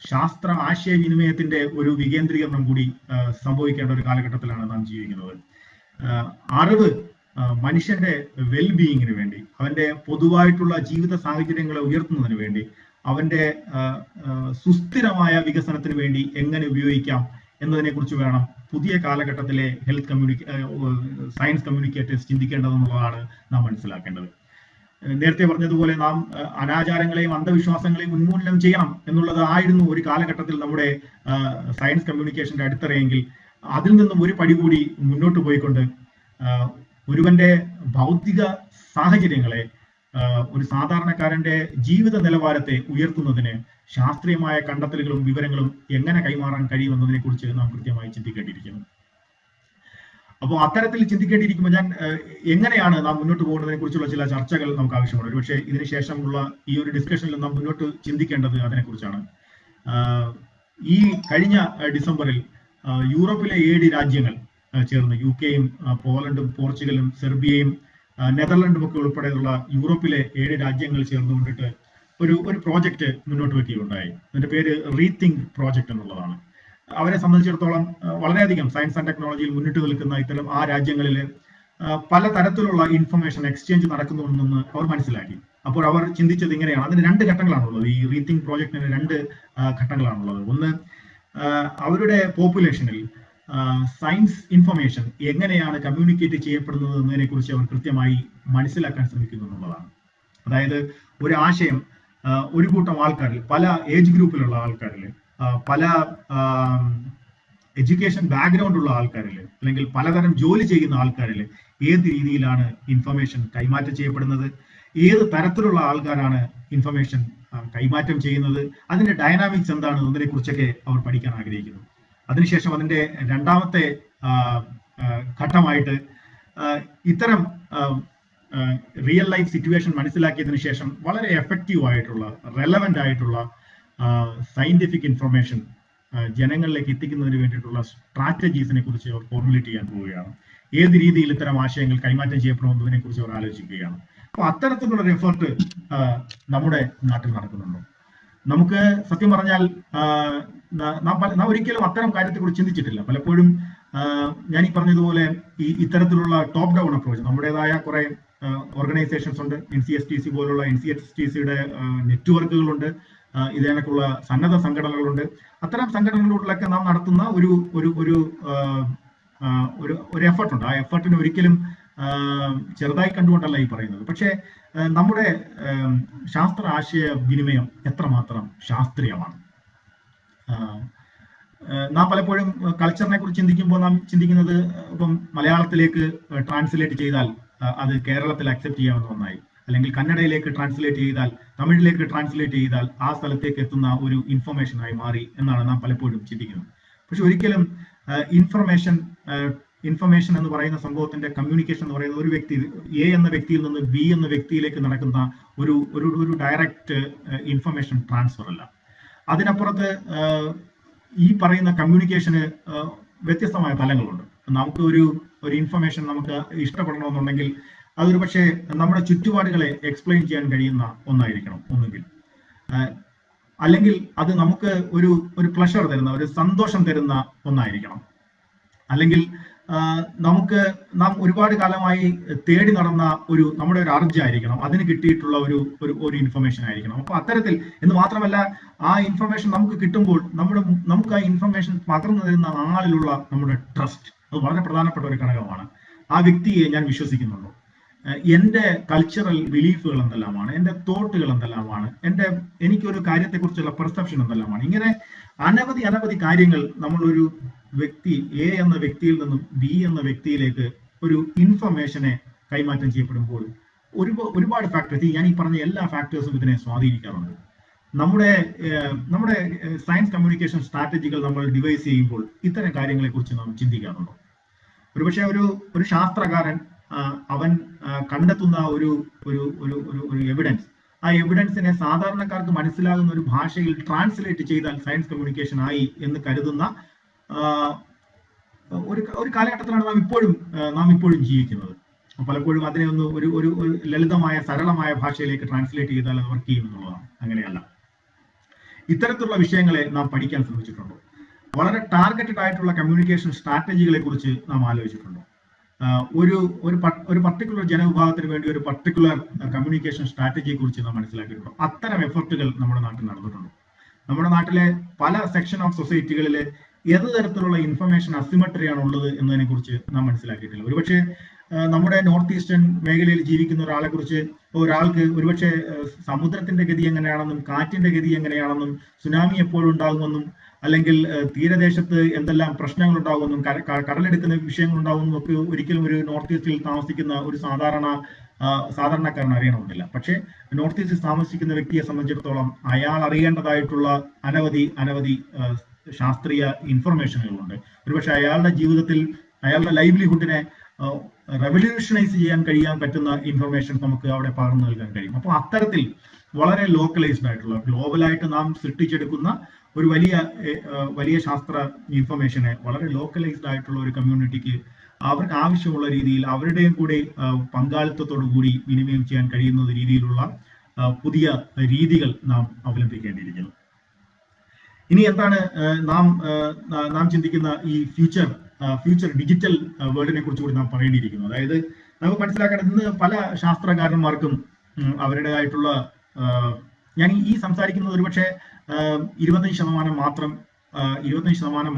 A: ശാസ്ത്ര ആശയവിനിമയത്തിന്റെ ഒരു വികേന്ദ്രീകരണം കൂടി സംഭവിക്കേണ്ട ഒരു കാലഘട്ടത്തിലാണ് നാം ജീവിക്കുന്നത്. അറിവ് മനുഷ്യന്റെ വെൽബീയിങ്ങിന് വേണ്ടി, അവന്റെ പൊതുവായിട്ടുള്ള ജീവിത സാഹചര്യങ്ങളെ ഉയർത്തുന്നതിന് വേണ്ടി, അവന്റെ സുസ്ഥിരമായ വികസനത്തിന് വേണ്ടി എങ്ങനെ ഉപയോഗിക്കാം എന്നതിനെ കുറിച്ച് വേണം പുതിയ കാലഘട്ടത്തിലെ സയൻസ് കമ്മ്യൂണിക്കേറ്റേഴ്സ് ചിന്തിക്കേണ്ടതെന്നുള്ളതാണ് നാം മനസ്സിലാക്കേണ്ടത്. നേരത്തെ പറഞ്ഞതുപോലെ നാം അനാചാരങ്ങളെയും അന്ധവിശ്വാസങ്ങളെയും ഉന്മൂലനം ചെയ്യണം എന്നുള്ളത് ആയിരുന്നു ഒരു കാലഘട്ടത്തിൽ നമ്മുടെ സയൻസ് കമ്മ്യൂണിക്കേഷന്റെ അടിത്തറയെങ്കിൽ, അതിൽ നിന്നും ഒരു പടി കൂടി മുന്നോട്ട് പോയിക്കൊണ്ട് ഒരുവന്റെ ഭൗതിക സാഹചര്യങ്ങളെ, ഒരു സാധാരണക്കാരന്റെ ജീവിത നിലവാരത്തെ ഉയർത്തുന്നതിന് ശാസ്ത്രീയമായ കണ്ടെത്തലുകളും വിവരങ്ങളും എങ്ങനെ കൈമാറാൻ കഴിയുമെന്നതിനെ കുറിച്ച് നാം കൃത്യമായി ചിന്തിക്കേണ്ടിയിരിക്കുന്നു. അപ്പോൾ അത്തരത്തിൽ ചിന്തിക്കേണ്ടിയിരിക്കുമ്പോൾ ഞാൻ എങ്ങനെയാണ് നാം മുന്നോട്ട് പോകുന്നതിനെ കുറിച്ചുള്ള ചില ചർച്ചകൾ നമുക്ക് ആവശ്യമാണ്. ഒരുപക്ഷെ ഇതിന് ശേഷമുള്ള ഈ ഒരു ഡിസ്കഷനിൽ നാം മുന്നോട്ട് ചിന്തിക്കേണ്ടത് അതിനെക്കുറിച്ചാണ്. ഈ കഴിഞ്ഞ ഡിസംബറിൽ യൂറോപ്പിലെ 7 രാജ്യങ്ങൾ ചേർന്ന്, UK-യും പോളണ്ടും പോർച്ചുഗലും സെർബിയയും നെതർലൻഡും ഒക്കെ ഉൾപ്പെടെയുള്ള യൂറോപ്പിലെ 7 രാജ്യങ്ങൾ ചേർന്നുകൊണ്ടിട്ട് ഒരു പ്രോജക്റ്റ് മുന്നോട്ട് വയ്ക്കുകയുണ്ടായി. അതിന്റെ പേര് റീതിങ്ക് പ്രോജക്റ്റ് എന്നുള്ളതാണ്. അവരെ സംബന്ധിച്ചിടത്തോളം വളരെയധികം സയൻസ് ആൻഡ് ടെക്നോളജിയിൽ മുന്നിട്ട് നിൽക്കുന്ന ഇത്തരം ആ രാജ്യങ്ങളിൽ പല തരത്തിലുള്ള ഇൻഫർമേഷൻ എക്സ്ചേഞ്ച് നടക്കുന്നുണ്ടെന്ന് അവർ മനസ്സിലാക്കി. അപ്പോൾ അവർ ചിന്തിച്ചത് ഇങ്ങനെയാണ്. അതിന് 2 ഘട്ടങ്ങളാണുള്ളത്. ഈ റീതിങ്ക് പ്രോജക്റ്റിന് 2 ഘട്ടങ്ങളാണുള്ളത്. ഒന്ന്, അവരുടെ പോപ്പുലേഷനിൽ സയൻസ് ഇൻഫർമേഷൻ എങ്ങനെയാണ് കമ്മ്യൂണിക്കേറ്റ് ചെയ്യപ്പെടുന്നത് എന്നതിനെ കുറിച്ച് അവർ കൃത്യമായി മനസ്സിലാക്കാൻ ശ്രമിക്കുന്നു എന്നുള്ളതാണ്. അതായത് ഒരു ആശയം ഒരു കൂട്ടം ആൾക്കാരിൽ, പല ഏജ് ഗ്രൂപ്പിലുള്ള ആൾക്കാരിൽ, പല എഡ്യൂക്കേഷൻ ബാക്ക്ഗ്രൗണ്ട് ഉള്ള ആൾക്കാരിൽ, അല്ലെങ്കിൽ പലതരം ജോലി ചെയ്യുന്ന ആൾക്കാരിൽ ഏത് രീതിയിലാണ് ഇൻഫർമേഷൻ കൈമാറ്റം ചെയ്യപ്പെടുന്നത്, ഏത് തരത്തിലുള്ള ആൾക്കാരാണ് ഇൻഫർമേഷൻ കൈമാറ്റം ചെയ്യുന്നത്, അതിന്റെ ഡൈനാമിക്സ് എന്താണ് എന്നതിനെ കുറിച്ചൊക്കെ അവർ പഠിക്കാൻ ആഗ്രഹിക്കുന്നു. അതിനുശേഷം അതിന്റെ 2ാമത്തെ ഘട്ടമായിട്ട് ഇത്തരം റിയൽ ലൈഫ് സിറ്റുവേഷൻ മനസ്സിലാക്കിയതിനു ശേഷം വളരെ എഫക്റ്റീവ് ആയിട്ടുള്ള, റെലവെന്റ് ആയിട്ടുള്ള സയന്റിഫിക് ഇൻഫർമേഷൻ ജനങ്ങളിലേക്ക് എത്തിക്കുന്നതിന് വേണ്ടിയിട്ടുള്ള സ്ട്രാറ്റജീസിനെ കുറിച്ച് അവർ ഫോർമുലേറ്റ് ചെയ്യാൻ പോവുകയാണ്. ഏത് രീതിയിൽ ഇത്തരം ആശയങ്ങൾ കൈമാറ്റം ചെയ്യപ്പെടുമെന്നതിനെ കുറിച്ച് അവർ ആലോചിക്കുകയാണ്. അപ്പൊ അത്തരത്തിലുള്ള ഒരു എഫേർട്ട് നമ്മുടെ നാട്ടിൽ നടക്കുന്നുണ്ടോ? നമുക്ക് സത്യം പറഞ്ഞാൽ നാം ഒരിക്കലും അത്തരം കാര്യത്തെക്കുറിച്ച് ചിന്തിച്ചിട്ടില്ല. പലപ്പോഴും ഞാൻ ഈ പറഞ്ഞതുപോലെ ഇത്തരത്തിലുള്ള ടോപ്പ് ഡൗൺ അപ്രോച്ച്, നമ്മുടേതായ കുറെ ഓർഗനൈസേഷൻസ് ഉണ്ട്. NCSTC പോലുള്ള NCSTCയുടെ നെറ്റ്വർക്കുകളുണ്ട്, ഇതിനൊക്കെയുള്ള സന്നദ്ധ സംഘടനകളുണ്ട്. അത്തരം സംഘടനകളിലൊക്കെ നാം നടത്തുന്ന ഒരു എഫർട്ട് ഉണ്ട്. ആ എഫർട്ടിന് ഒരിക്കലും ചെറുതായി കണ്ടുകൊണ്ടല്ല ഈ പറയുന്നത്. പക്ഷേ നമ്മുടെ ശാസ്ത്ര ആശയ വിനിമയം എത്രമാത്രം ശാസ്ത്രീയമാണ്? നാം പലപ്പോഴും കൾച്ചറിനെ കുറിച്ച് ചിന്തിക്കുമ്പോൾ നാം ചിന്തിക്കുന്നത് ഇപ്പം മലയാളത്തിലേക്ക് ട്രാൻസ്ലേറ്റ് ചെയ്താൽ അത് കേരളത്തിൽ അക്സെപ്റ്റ് ചെയ്യാവുന്ന ഒന്നായി, അല്ലെങ്കിൽ കന്നഡയിലേക്ക് ട്രാൻസ്ലേറ്റ് ചെയ്താൽ, തമിഴിലേക്ക് ട്രാൻസ്ലേറ്റ് ചെയ്താൽ ആ സ്ഥലത്തേക്ക് എത്തുന്ന ഒരു ഇൻഫർമേഷനായി മാറി എന്നാണ് നാം പലപ്പോഴും ചിന്തിക്കുന്നത്. പക്ഷെ ഒരിക്കലും ഇൻഫർമേഷൻ എന്ന് പറയുന്ന സംഭവത്തിന്റെ കമ്മ്യൂണിക്കേഷൻ എന്ന് പറയുന്ന ഒരു വ്യക്തി A എന്ന വ്യക്തിയിൽ നിന്ന് B എന്ന വ്യക്തിയിലേക്ക് നടക്കുന്ന ഒരു ഡയറക്റ്റ് ഇൻഫർമേഷൻ ട്രാൻസ്ഫർ അല്ല. അതിനപ്പുറത്ത് ഈ പറയുന്ന കമ്മ്യൂണിക്കേഷന് വ്യത്യസ്തമായ തലങ്ങളുണ്ട്. നമുക്ക് ഒരു ഇൻഫർമേഷൻ നമുക്ക് ഇഷ്ടപ്പെടണമെന്നുണ്ടെങ്കിൽ അതൊരു പക്ഷേ നമ്മുടെ ചുറ്റുപാടുകളെ എക്സ്പ്ലെയിൻ ചെയ്യാൻ കഴിയുന്ന ഒന്നായിരിക്കണം ഒന്നുകിൽ, അല്ലെങ്കിൽ അത് നമുക്ക് ഒരു പ്ലഷർ തരുന്ന, ഒരു സന്തോഷം തരുന്ന ഒന്നായിരിക്കണം. അല്ലെങ്കിൽ നാം ഒരുപാട് കാലമായി തേടി നടന്ന നമ്മുടെ ഒരു അർജായിരിക്കണം, അതിന് കിട്ടിയിട്ടുള്ള ഒരു ഇൻഫർമേഷൻ ആയിരിക്കണം. അപ്പൊ അത്തരത്തിൽ എന്ന് മാത്രമല്ല, ആ ഇൻഫർമേഷൻ നമുക്ക് കിട്ടുമ്പോൾ നമുക്ക് ആ ഇൻഫർമേഷൻ പകർന്നു തരുന്ന ആളിലുള്ള നമ്മുടെ ട്രസ്റ്റ്, അത് വളരെ പ്രധാനപ്പെട്ട ഒരു ഘടകമാണ്. ആ വ്യക്തിയെ ഞാൻ വിശ്വസിക്കുന്നുണ്ടോ, എൻ്റെ കൾച്ചറൽ ബിലീഫുകൾ എന്തെല്ലാമാണ്, എൻ്റെ തോട്ടുകൾ എന്തെല്ലാമാണ്, എനിക്കൊരു കാര്യത്തെക്കുറിച്ചുള്ള പെർസെപ്ഷൻ എന്തെല്ലാമാണ്. ഇങ്ങനെ അനവധി കാര്യങ്ങൾ നമ്മളൊരു വ്യക്തി എ എന്ന വ്യക്തിയിൽ നിന്നും ബി എന്ന വ്യക്തിയിലേക്ക് ഒരു ഇൻഫർമേഷനെ കൈമാറ്റം ചെയ്യപ്പെടുമ്പോൾ ഒരുപാട് ഫാക്ടേഴ്സ്, ഞാൻ ഈ പറഞ്ഞ എല്ലാ ഫാക്ടേഴ്സും ഇതിനെ സ്വാധീനിക്കാറുണ്ട്. നമ്മുടെ സയൻസ് കമ്മ്യൂണിക്കേഷൻ സ്ട്രാറ്റജികൾ നമ്മൾ ഡിവൈസ് ചെയ്യുമ്പോൾ ഇത്തരം കാര്യങ്ങളെ കുറിച്ച് നാം ചിന്തിക്കാറുണ്ടോ? ഒരുപക്ഷെ ഒരു ശാസ്ത്രകാരൻ അവൻ കണ്ടെത്തുന്ന ഒരു എവിഡൻസ്, ആ എവിഡൻസിനെ സാധാരണക്കാർക്ക് മനസ്സിലാകുന്ന ഒരു ഭാഷയിൽ ട്രാൻസ്ലേറ്റ് ചെയ്താൽ സയൻസ് കമ്മ്യൂണിക്കേഷൻ ആയി എന്ന് കരുതുന്ന ഒരു കാലഘട്ടത്തിലാണ് നാം ഇപ്പോഴും ജീവിക്കുന്നത്. പലപ്പോഴും അതിനെ ഒന്ന് ഒരു ലളിതമായ സരളമായ ഭാഷയിലേക്ക് ട്രാൻസ്ലേറ്റ് ചെയ്താൽ അത് വർക്ക് ചെയ്യും എന്നുള്ളതാണ്. അങ്ങനെയല്ല. ഇത്തരത്തിലുള്ള വിഷയങ്ങളെ നാം പഠിക്കാൻ ശ്രമിച്ചിട്ടുണ്ടോ? വളരെ ടാർഗറ്റഡ് ആയിട്ടുള്ള കമ്മ്യൂണിക്കേഷൻ സ്ട്രാറ്റജികളെ കുറിച്ച് നാം ആലോചിച്ചിട്ടുണ്ടോ? ഒരു പർട്ടിക്കുലർ ജനവിഭാഗത്തിന് വേണ്ടി ഒരു പർട്ടിക്കുലർ കമ്മ്യൂണിക്കേഷൻ സ്ട്രാറ്റജിയെ കുറിച്ച് നാം മനസ്സിലാക്കിയിട്ടുണ്ടോ? അത്തരം എഫർട്ടുകൾ നമ്മുടെ നാട്ടിൽ നടന്നിട്ടുണ്ടോ? നമ്മുടെ നാട്ടിലെ പല സെക്ഷൻ ഓഫ് സൊസൈറ്റികളിൽ ഏത് തരത്തിലുള്ള ഇൻഫർമേഷൻ അസിമെട്രിയാണ് ഉള്ളത് എന്നതിനെ കുറിച്ച് നാം മനസ്സിലാക്കിയിട്ടില്ല. ഒരുപക്ഷെ നമ്മുടെ നോർത്ത് ഈസ്റ്റേൺ മേഖലയിൽ ജീവിക്കുന്ന ഒരാൾക്ക് ഒരുപക്ഷെ സമുദ്രത്തിന്റെ ഗതി എങ്ങനെയാണെന്നും കാറ്റിന്റെ ഗതി എങ്ങനെയാണെന്നും സുനാമി എപ്പോഴും ഉണ്ടാകുമെന്നും അല്ലെങ്കിൽ തീരദേശത്ത് എന്തെല്ലാം പ്രശ്നങ്ങൾ ഉണ്ടാകുമെന്നും കടലെടുക്കുന്ന വിഷയങ്ങൾ ഉണ്ടാകുമെന്നും ഒക്കെ ഒരിക്കലും ഒരു നോർത്ത് ഈസ്റ്റിൽ താമസിക്കുന്ന ഒരു സാധാരണക്കാരൻ അറിയണമെന്നില്ല. പക്ഷേ നോർത്ത് ഈസ്റ്റിൽ താമസിക്കുന്ന വ്യക്തിയെ സംബന്ധിച്ചിടത്തോളം അയാൾ അറിയേണ്ടതായിട്ടുള്ള അനവധി ശാസ്ത്രീയ ഇൻഫർമേഷനുകളുണ്ട്. ഒരുപക്ഷെ അയാളുടെ ജീവിതത്തിൽ അയാളുടെ ലൈവ്ലിഹുഡിനെ റെവല്യൂഷനൈസ് ചെയ്യാൻ പറ്റുന്ന ഇൻഫർമേഷൻ നമുക്ക് അവിടെ പകർന്നു നൽകാൻ കഴിയും. അപ്പോൾ അത്തരത്തിൽ വളരെ ലോക്കലൈസ്ഡ് ആയിട്ടുള്ള, ഗ്ലോബലായിട്ട് നാം സൃഷ്ടിച്ചെടുക്കുന്ന ഒരു വലിയ ശാസ്ത്ര ഇൻഫർമേഷനെ വളരെ ലോക്കലൈസ്ഡ് ആയിട്ടുള്ള ഒരു കമ്മ്യൂണിറ്റിക്ക് അവർക്ക് ആവശ്യമുള്ള രീതിയിൽ അവരുടെയും കൂടെ പങ്കാളിത്തത്തോടു കൂടി വിനിമയം ചെയ്യാൻ കഴിയുന്ന രീതിയിലുള്ള പുതിയ രീതികൾ നാം അവലംബിക്കേണ്ടിയിരിക്കുന്നു. ഇനി എന്താണ് നാം ചിന്തിക്കുന്ന ഈ ഫ്യൂച്ചർ ഡിജിറ്റൽ വേൾഡിനെ കുറിച്ച് കൂടി നാം പറയേണ്ടിയിരിക്കുന്നു. അതായത് നമുക്ക് മനസ്സിലാക്കേണ്ടത്, ഇന്ന് പല ശാസ്ത്രകാരന്മാർക്കും അവരുടേതായിട്ടുള്ള, ഞാൻ ഈ സംസാരിക്കുന്നത് ഒരുപക്ഷെ 25%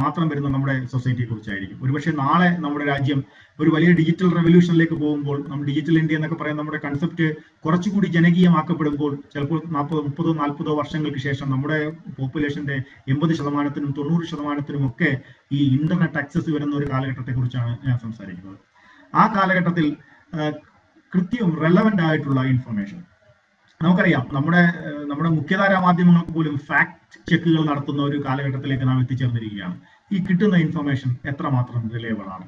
A: മാത്രം വരുന്ന നമ്മുടെ സൊസൈറ്റിയെ കുറിച്ചായിരിക്കും. ഒരുപക്ഷെ നാളെ നമ്മുടെ രാജ്യം ഒരു വലിയ ഡിജിറ്റൽ റെവല്യൂഷനിലേക്ക് പോകുമ്പോൾ, നമ്മൾ ഡിജിറ്റൽ ഇന്ത്യ എന്നൊക്കെ പറയുന്ന നമ്മുടെ കൺസെപ്റ്റ് കുറച്ചുകൂടി ജനകീയമാക്കപ്പെടുമ്പോൾ, ചിലപ്പോൾ 30-40 വർഷങ്ങൾക്ക് ശേഷം നമ്മുടെ പോപ്പുലേഷന്റെ 80%-നും 90%-നും ഒക്കെ ഈ ഇന്റർനെറ്റ് ആക്സസ് വരുന്ന ഒരു കാലഘട്ടത്തെ കുറിച്ചാണ് ഞാൻ സംസാരിക്കുന്നത്. ആ കാലഘട്ടത്തിൽ കൃത്യവും റെലവന്റ് ആയിട്ടുള്ള ഇൻഫർമേഷൻ, നമുക്കറിയാം നമ്മുടെ മുഖ്യധാരാ മാധ്യമങ്ങൾക്ക് പോലും ഫാക്ട് ചെക്കുകൾ നടത്തുന്ന ഒരു കാലഘട്ടത്തിലേക്ക് നാം എത്തിച്ചേർന്നിരിക്കുകയാണ്. ഈ കിട്ടുന്ന ഇൻഫർമേഷൻ എത്രമാത്രം റിലയബിൾ ആണ്?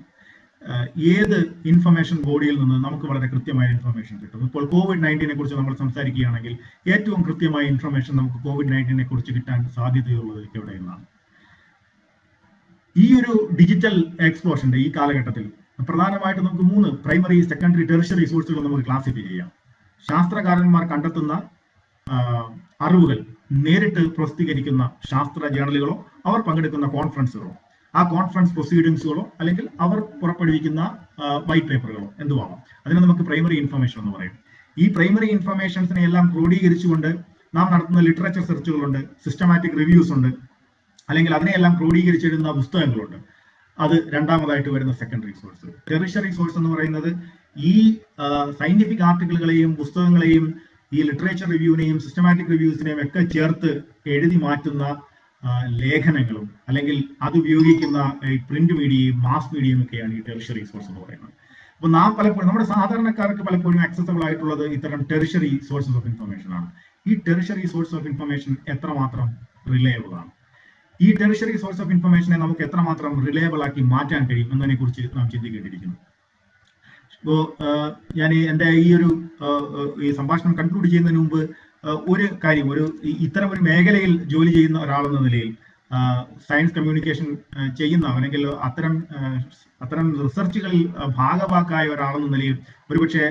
A: ഏത് ഇൻഫർമേഷൻ ബോഡിയിൽ നിന്ന് നമുക്ക് വളരെ കൃത്യമായ ഇൻഫർമേഷൻ കിട്ടും? ഇപ്പോൾ COVID-19 കുറിച്ച് നമ്മൾ സംസാരിക്കുകയാണെങ്കിൽ ഏറ്റവും കൃത്യമായ ഇൻഫർമേഷൻ നമുക്ക് COVID-19 കുറിച്ച് കിട്ടാൻ സാധ്യതയുള്ളത് എവിടെ നിന്നാണ്? ഈ ഒരു ഡിജിറ്റൽ എക്സ്പ്ലോഷന്റെ ഈ കാലഘട്ടത്തിൽ പ്രധാനമായിട്ട് നമുക്ക് 3 പ്രൈമറി, സെക്കൻഡറി, ടെറിഷറി സോഴ്സുകൾ നമുക്ക് ക്ലാസിഫൈ ചെയ്യാം. ശാസ്ത്രകാരന്മാർ കണ്ടെത്തുന്ന അറിവുകൾ നേരിട്ട് പ്രസിദ്ധീകരിക്കുന്ന ശാസ്ത്ര ജേർണലുകളോ, അവർ പങ്കെടുക്കുന്ന കോൺഫറൻസുകളോ, ആ കോൺഫറൻസ് പ്രൊസീഡിങ്സുകളോ, അല്ലെങ്കിൽ അവർ പുറപ്പെടുവിക്കുന്ന വൈറ്റ് പേപ്പറുകളോ എന്തുവാകാം. അതിനെ നമുക്ക് പ്രൈമറി ഇൻഫർമേഷൻ എന്ന് പറയും. ഈ പ്രൈമറി ഇൻഫർമേഷൻസിനെ എല്ലാം ക്രോഡീകരിച്ചുകൊണ്ട് നാം നടത്തുന്ന ലിറ്ററേച്ചർ സെർച്ചുകളുണ്ട്, സിസ്റ്റമാറ്റിക് റിവ്യൂസ് ഉണ്ട്, അല്ലെങ്കിൽ അതിനെയെല്ലാം ക്രോഡീകരിച്ചെഴുതുന്ന പുസ്തകങ്ങളുണ്ട്. അത് രണ്ടാമതായിട്ട് വരുന്ന സെക്കൻഡറി സോഴ്സ്. ടെറിഷറി സോഴ്സ് എന്ന് പറയുന്നത് ഈ സയന്റിഫിക് ആർട്ടിക്കിളുകളെയും പുസ്തകങ്ങളെയും ഈ ലിറ്ററേച്ചർ റിവ്യൂവിനെയും സിസ്റ്റമാറ്റിക് റിവ്യൂസിനെയും ഒക്കെ ചേർത്ത് എഴുതി മാറ്റുന്ന ലേഖനങ്ങളും, അല്ലെങ്കിൽ അത് ഉപയോഗിക്കുന്ന പ്രിന്റ് മീഡിയയും മാസ് മീഡിയയും ഒക്കെയാണ് ഈ ടെറിഷറി സോഴ്സ് എന്ന് പറയുന്നത്. അപ്പോൾ നാം പലപ്പോഴും, നമ്മുടെ സാധാരണക്കാർക്ക് പലപ്പോഴും ആക്സസബിൾ ആയിട്ടുള്ളത് ഇത്തരം ടെറിഷറി സോഴ്സസ് ഓഫ് ഇൻഫർമേഷൻ ആണ്. ഈ ടെറിഷറി സോഴ്സ് ഓഫ് ഇൻഫർമേഷൻ എത്രമാത്രം റിലയബിൾ ആണ്? ഈ ടെറിഷറി സോഴ്സ് ഓഫ് ഇൻഫർമേഷനെ നമുക്ക് എത്രമാത്രം റിലയബിൾ ആക്കി മാറ്റാൻ കഴിയും എന്നതിനെ കുറിച്ച് നാം ചിന്തിക്കേണ്ടിയിരിക്കുന്നു. ഇപ്പോൾ ഞാൻ എൻ്റെ ഈ സംഭാഷണം കൺക്ലൂഡ് ചെയ്യുന്നതിന് മുമ്പ് ഒരു കാര്യം, ഇത്തരം ഒരു മേഖലയിൽ ജോലി ചെയ്യുന്ന ഒരാളെന്ന നിലയിൽ, സയൻസ് കമ്മ്യൂണിക്കേഷൻ ചെയ്യുന്ന, അല്ലെങ്കിൽ അത്തരം റിസർച്ചുകളിൽ ഭാഗവാക്കായ ഒരാളെന്ന നിലയിൽ ഒരുപക്ഷെ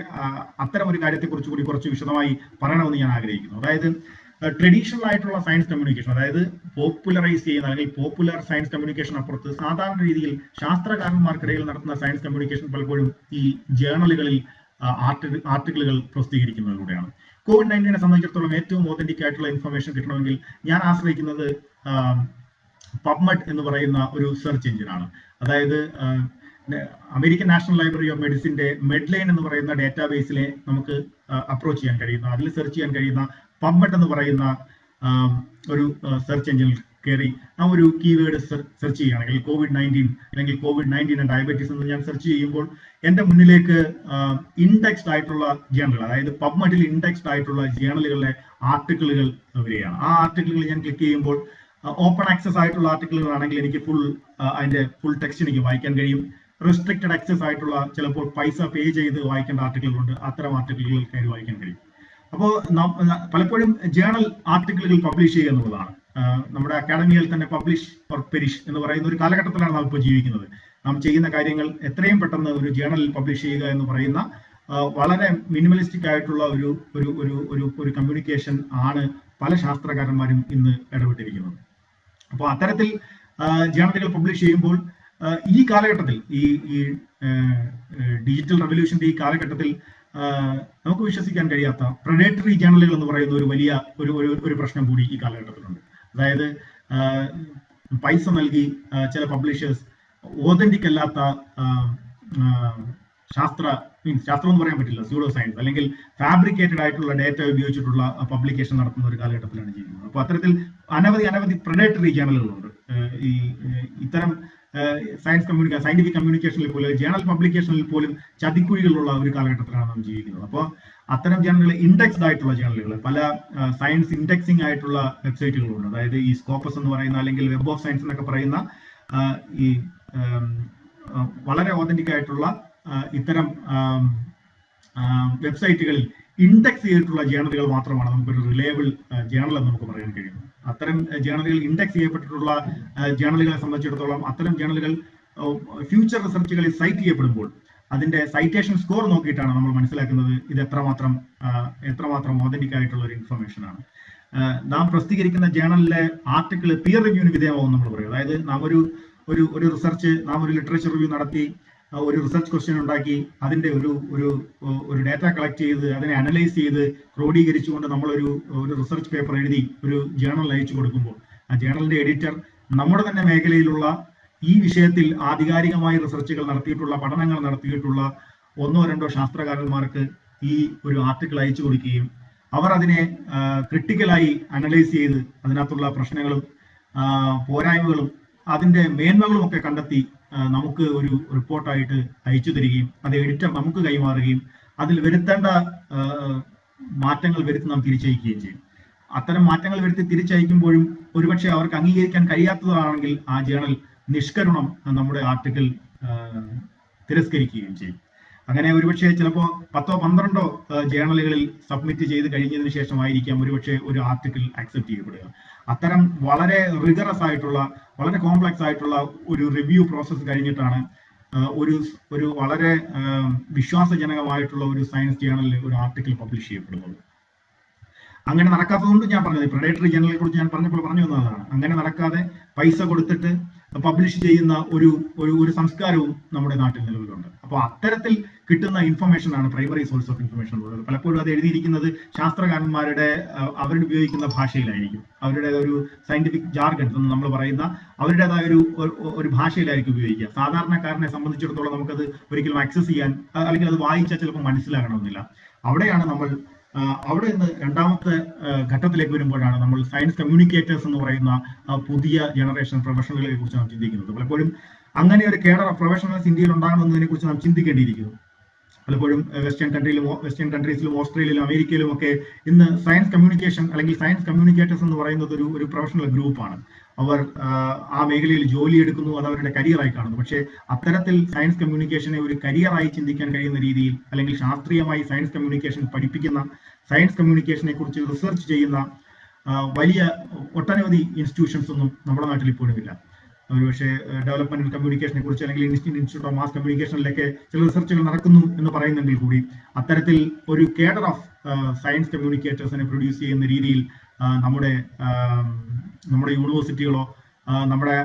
A: അത്തരം ഒരു കാര്യത്തെക്കുറിച്ച് കൂടി കുറച്ച് വിശദമായി പറയണമെന്ന് ഞാൻ ആഗ്രഹിക്കുന്നു. അതായത് ട്രഡീഷണൽ ആയിട്ടുള്ള സയൻസ് കമ്മ്യൂണിക്കേഷൻ, അതായത് പോപ്പുലറൈസ് ചെയ്യുന്ന അല്ലെങ്കിൽ പോപ്പുലർ സയൻസ് കമ്മ്യൂണിക്കേഷൻ അപ്പുറത്ത് സാധാരണ രീതിയിൽ ശാസ്ത്രകാരന്മാർക്കിടയിൽ നടത്തുന്ന സയൻസ് കമ്മ്യൂണിക്കേഷൻ പലപ്പോഴും ഈ ജേണലുകളിൽ ആർട്ടിക്കിളുകൾ പ്രസിദ്ധീകരിക്കുന്നതിലൂടെയാണ്. COVID-19 സംബന്ധിച്ചിടത്തോളം ഏറ്റവും ഓതന്റിക് ആയിട്ടുള്ള ഇൻഫർമേഷൻ കിട്ടണമെങ്കിൽ ഞാൻ ആശ്രയിക്കുന്നത് പബ്മെഡ് എന്ന് പറയുന്ന ഒരു സെർച്ച് എഞ്ചിനാണ്. അതായത് അമേരിക്കൻ നാഷണൽ ലൈബ്രറി ഓഫ് മെഡിസിന്റെ മെഡ്ലൈൻ എന്ന് പറയുന്ന ഡേറ്റാബേസിലെ നമുക്ക് അപ്രോച്ച് ചെയ്യാൻ കഴിയുന്ന, അതിൽ സെർച്ച് ചെയ്യാൻ കഴിയുന്ന പബ്മെഡ് എന്ന് പറയുന്ന ഒരു സെർച്ച് എഞ്ചിനിൽ കയറി ആ ഒരു കീവേഡ് സെർച്ച് ചെയ്യുകയാണെങ്കിൽ COVID-19 അല്ലെങ്കിൽ COVID-19 ഡയബറ്റീസ് എന്ന് ഞാൻ സെർച്ച് ചെയ്യുമ്പോൾ എൻ്റെ മുന്നിലേക്ക് ഇൻഡെക്സ്ഡ് ആയിട്ടുള്ള ജേണൽ, അതായത് പബ്മെഡിൽ ഇൻഡെക്സ്ഡ് ആയിട്ടുള്ള ജേണലുകളിലെ ആർട്ടിക്കിളുകൾ വരികയാണ്. ആ ആർട്ടിക്കിളുകൾ ഞാൻ ക്ലിക്ക് ചെയ്യുമ്പോൾ ഓപ്പൺ ആക്സസ് ആയിട്ടുള്ള ആർട്ടിക്കിളുകളാണെങ്കിൽ എനിക്ക് അതിന്റെ ഫുൾ ടെക്സ്റ്റ് എനിക്ക് വായിക്കാൻ കഴിയും. റെസ്ട്രിക്റ്റഡ് ആക്സസ് ആയിട്ടുള്ള ചിലപ്പോൾ പൈസ പേ ചെയ്ത് വായിക്കേണ്ട ആർട്ടിക്കിളുകളുണ്ട്, അത്തരം ആർട്ടിക്കിളുകൾ കയറി വായിക്കാൻ കഴിയും. അപ്പോൾ പലപ്പോഴും ജേണൽ ആർട്ടിക്കിളുകൾ പബ്ലിഷ് ചെയ്യുക എന്നുള്ളതാണ് നമ്മുടെ അക്കാഡമിയിൽ തന്നെ പബ്ലിഷ് ഓർ പെരിഷ് എന്ന് പറയുന്ന ഒരു കാലഘട്ടത്തിലാണ് നാം ഇപ്പോൾ ജീവിക്കുന്നത്. നാം ചെയ്യുന്ന കാര്യങ്ങൾ എത്രയും പെട്ടെന്ന് ഒരു ജേണലിൽ പബ്ലിഷ് ചെയ്യുക എന്ന് പറയുന്ന വളരെ മിനിമലിസ്റ്റിക് ആയിട്ടുള്ള ഒരു ഒരു ഒരു ഒരു ഒരു കമ്മ്യൂണിക്കേഷൻ ആണ് പല ശാസ്ത്രകാരന്മാരും ഇന്ന് ഇടപെട്ടിരിക്കുന്നത്. അപ്പോൾ അത്തരത്തിൽ ജേണലുകൾ പബ്ലിഷ് ചെയ്യുമ്പോൾ ഈ കാലഘട്ടത്തിൽ ഈ ഡിജിറ്റൽ റവല്യൂഷന്റെ ഈ കാലഘട്ടത്തിൽ നമുക്ക് വിശ്വസിക്കാൻ കഴിയാത്ത പ്രഡേറ്ററി ജേണലുകൾ എന്ന് പറയുന്ന ഒരു വലിയ ഒരു പ്രശ്നം കൂടി ഈ കാലഘട്ടത്തിലുണ്ട്. അതായത് പൈസ നൽകി ചില പബ്ലിഷേഴ്സ് ഓതന്റിക് അല്ലാത്ത ശാസ്ത്രം എന്ന് പറയാൻ പറ്റില്ല, സ്യൂഡോ സയൻസ് അല്ലെങ്കിൽ ഫാബ്രിക്കേറ്റഡ് ആയിട്ടുള്ള ഡേറ്റ ഉപയോഗിച്ചിട്ടുള്ള പബ്ലിക്കേഷൻ നടത്തുന്ന ഒരു കാലഘട്ടത്തിലാണ് ജീവിക്കുന്നത്. അപ്പോൾ അത്തരത്തിൽ അനവധി പ്രഡേറ്ററി ജേണലുകളുണ്ട്. ഇത്തരം സയന്റിഫിക് കമ്മ്യൂണിക്കേഷനിൽ പോലും ജേണൽ പബ്ലിക്കേഷനിൽ പോലും ചതിക്കുഴികളുള്ള ഒരു കാലഘട്ടത്തിലാണ് നാം ജീവിക്കുന്നത്. അപ്പോൾ അത്തരം ജേണലുകൾ ഇൻഡെക്സ്ഡ് ആയിട്ടുള്ള ജേണലുകൾ, പല സയൻസ് ഇൻഡെക്സിംഗ് ആയിട്ടുള്ള വെബ്സൈറ്റുകളുണ്ട്. അതായത് ഈ സ്കോപ്പസ് എന്ന് പറയുന്ന അല്ലെങ്കിൽ വെബ് ഓഫ് സയൻസ് എന്നൊക്കെ പറയുന്ന ഈ വളരെ ഓതന്റിക് ആയിട്ടുള്ള ഇത്തരം വെബ്സൈറ്റുകളിൽ ഇൻഡെക്സ് ചെയ്തിട്ടുള്ള ജേണലുകൾ മാത്രമാണ് നമുക്കൊരു റിലയബിൾ ജേണൽ എന്ന് നമുക്ക് പറയാൻ കഴിയുന്നത്. അത്തരം ജേണലുകൾ ഇൻഡെക്സ് ചെയ്യപ്പെട്ടിട്ടുള്ള ജേണലുകളെ സംബന്ധിച്ചിടത്തോളം അത്തരം ജേണലുകൾ ഫ്യൂച്ചർ റിസർച്ചുകളിൽ സൈറ്റ് ചെയ്യപ്പെടുമ്പോൾ അതിന്റെ സൈറ്റേഷൻ സ്കോർ നോക്കിയിട്ടാണ് നമ്മൾ മനസ്സിലാക്കുന്നത് ഇത് എത്രമാത്രം ഓതന്റിക് ആയിട്ടുള്ള ഒരു ഇൻഫർമേഷൻ ആണ്. നാം പ്രസിദ്ധീകരിക്കുന്ന ജേണലിലെ ആർട്ടിക്കിൾ പിയർ റിവ്യൂവിന് വിധേയമാവും നമ്മൾ പറയും. അതായത് നാം ഒരു റിസർച്ച്, നാം ഒരു ലിറ്ററേച്ചർ റിവ്യൂ നടത്തി, ഒരു റിസർച്ച് ക്വസ്റ്റ്യൻ ഉണ്ടാക്കി, അതിന്റെ ഒരു ഡാറ്റ കളക്ട് ചെയ്ത് അതിനെ അനലൈസ് ചെയ്ത് ക്രോഡീകരിച്ചുകൊണ്ട് നമ്മളൊരു റിസർച്ച് പേപ്പർ എഴുതി ഒരു ജേണൽ അയച്ചു കൊടുക്കുമ്പോൾ ആ ജേണലിന്റെ എഡിറ്റർ നമ്മുടെ തന്നെ മേഖലയിലുള്ള ഈ വിഷയത്തിൽ ആധികാരികമായി റിസർച്ചുകൾ നടത്തിയിട്ടുള്ള, പഠനങ്ങൾ നടത്തിയിട്ടുള്ള 1-2 ശാസ്ത്രകാരന്മാർക്ക് ഈ ഒരു ആർട്ടിക്കിൾ അയച്ചു കൊടുക്കുകയും അവർ അതിനെ ക്രിട്ടിക്കലായി അനലൈസ് ചെയ്ത് അതിനകത്തുള്ള പ്രശ്നങ്ങളും പോരായ്മകളും അതിന്റെ മേന്മകളും ഒക്കെ കണ്ടെത്തി നമുക്ക് ഒരു റിപ്പോർട്ടായിട്ട് അയച്ചു തരികയും അത് എഡിറ്റർ നമുക്ക് കൈമാറുകയും അതിൽ വരുത്തേണ്ട മാറ്റങ്ങൾ വരുത്തി നാം തിരിച്ചയക്കുകയും ചെയ്യും. അത്തരം മാറ്റങ്ങൾ വരുത്തി തിരിച്ചയക്കുമ്പോഴും ഒരുപക്ഷെ അവർക്ക് അംഗീകരിക്കാൻ കഴിയാത്തതാണെങ്കിൽ ആ ജേണൽ നിഷ്കരുണം നമ്മുടെ ആർട്ടിക്കിൾ തിരസ്കരിക്കുകയും ചെയ്യും. അങ്ങനെ ഒരുപക്ഷെ ചിലപ്പോൾ 10-12 ജേണലുകളിൽ സബ്മിറ്റ് ചെയ്ത് കഴിഞ്ഞതിന് ശേഷമായിരിക്കാം ഒരുപക്ഷെ ഒരു ആർട്ടിക്കിൾ അക്സെപ്റ്റ് ചെയ്യപ്പെടുക. അത്തരം വളരെ റിഗറസ് ആയിട്ടുള്ള, വളരെ കോംപ്ലക്സ് ആയിട്ടുള്ള ഒരു റിവ്യൂ പ്രോസസ്സ് കഴിഞ്ഞിട്ടാണ് ഒരു വളരെ വിശ്വാസജനകമായിട്ടുള്ള ഒരു സയൻസ് ജേണലിൽ ഒരു ആർട്ടിക്കിൾ പബ്ലിഷ് ചെയ്യപ്പെടുന്നത്. അങ്ങനെ നടക്കാത്തതുകൊണ്ട് ഞാൻ പറഞ്ഞത് പ്രഡേറ്ററി ജേണലിനെ കുറിച്ച് ഞാൻ പറഞ്ഞു വന്നതാണ്. അങ്ങനെ നടക്കാതെ പൈസ കൊടുത്തിട്ട് പബ്ലിഷ് ചെയ്യുന്ന ഒരു സംസ്കാരവും നമ്മുടെ നാട്ടിൽ നിലവിലുണ്ട്. അപ്പോൾ അത്തരത്തിൽ കിട്ടുന്ന ഇൻഫർമേഷൻ ആണ് പ്രൈമറി സോഴ്സ് ഓഫ് ഇൻഫർമേഷൻ ഉള്ളത്. പലപ്പോഴും അത് എഴുതിയിരിക്കുന്നത് ശാസ്ത്രകാരന്മാരുടെ അവരുപയോഗിക്കുന്ന ഭാഷയിലായിരിക്കും, അവരുടെ ഒരു സയന്റിഫിക് ജാർഗൺ എന്ന് നമ്മൾ പറയുന്ന അവരുടേതായ ഒരു ഭാഷയിലായിരിക്കും ഉപയോഗിക്കുക. സാധാരണക്കാരനെ സംബന്ധിച്ചിടത്തോളം നമുക്കത് ഒരിക്കലും ആക്സസ് ചെയ്യാൻ അല്ലെങ്കിൽ അത് വായിച്ചാൽ ചിലപ്പോൾ മനസ്സിലാകണമെന്നില്ല. അവിടെയാണ് നമ്മൾ അവിടെ നിന്ന് രണ്ടാമത്തെ ഘട്ടത്തിലേക്ക് വരുമ്പോഴാണ് നമ്മൾ സയൻസ് കമ്മ്യൂണിക്കേറ്റേഴ്സ് എന്ന് പറയുന്ന പുതിയ ജനറേഷൻ പ്രൊഫഷണലുകളെ കുറിച്ച് നാം ചിന്തിക്കുന്നത്. പലപ്പോഴും അങ്ങനെ ഒരു കേഡർ ഓഫ് പ്രൊഫഷണൽസ് ഇന്ത്യയിൽ ഉണ്ടാകണമെന്നതിനെ കുറിച്ച് നാം ചിന്തിക്കേണ്ടിയിരിക്കുന്നു. പലപ്പോഴും വെസ്റ്റേൺ കൺട്രീസിലും ഓസ്ട്രേലിയയിലും അമേരിക്കയിലും ഒക്കെ ഇന്ന് സയൻസ് കമ്മ്യൂണിക്കേഷൻ അല്ലെങ്കിൽ സയൻസ് കമ്മ്യൂണിക്കേറ്റേഴ്സ് എന്ന് പറയുന്നത് ഒരു പ്രൊഫഷണൽ ഗ്രൂപ്പാണ്. അവർ ആ മേഖലയിൽ ജോലി എടുക്കുന്നു, അത് അവരുടെ കരിയറായി കാണുന്നു. പക്ഷേ അത്തരത്തിൽ സയൻസ് കമ്മ്യൂണിക്കേഷനെ ഒരു കരിയറായി ചിന്തിക്കാൻ കഴിയുന്ന രീതിയിൽ അല്ലെങ്കിൽ ശാസ്ത്രീയമായി സയൻസ് കമ്മ്യൂണിക്കേഷൻ പഠിപ്പിക്കുന്ന, സയൻസ് കമ്മ്യൂണിക്കേഷനെ കുറിച്ച് റിസർച്ച് ചെയ്യുന്ന വലിയ ഒട്ടനവധി ഇൻസ്റ്റിറ്റ്യൂഷൻസ് ഒന്നും നമ്മുടെ നാട്ടിൽ ഇപ്പോഴും ഇല്ല. ഒരുപക്ഷെ ഡെവലപ്മെന്റ് കമ്മ്യൂണിക്കേഷനെ കുറിച്ച് അല്ലെങ്കിൽ ഇൻസ്റ്റിറ്റ്യൂട്ട് ഓഫ് മാസ് കമ്മ്യൂണിക്കേഷനിലൊക്കെ ചില റിസർച്ചുകൾ നടക്കുന്നു എന്ന് പറയുന്നെങ്കിൽ കൂടി അത്തരത്തിൽ ഒരു കേഡർ ഓഫ് സയൻസ് കമ്മ്യൂണിക്കേറ്റേഴ്സിനെ പ്രൊഡ്യൂസ് ചെയ്യുന്ന രീതിയിൽ നമ്മുടെ നമ്മുടെ യൂണിവേഴ്സിറ്റികളോ നമ്മുടെ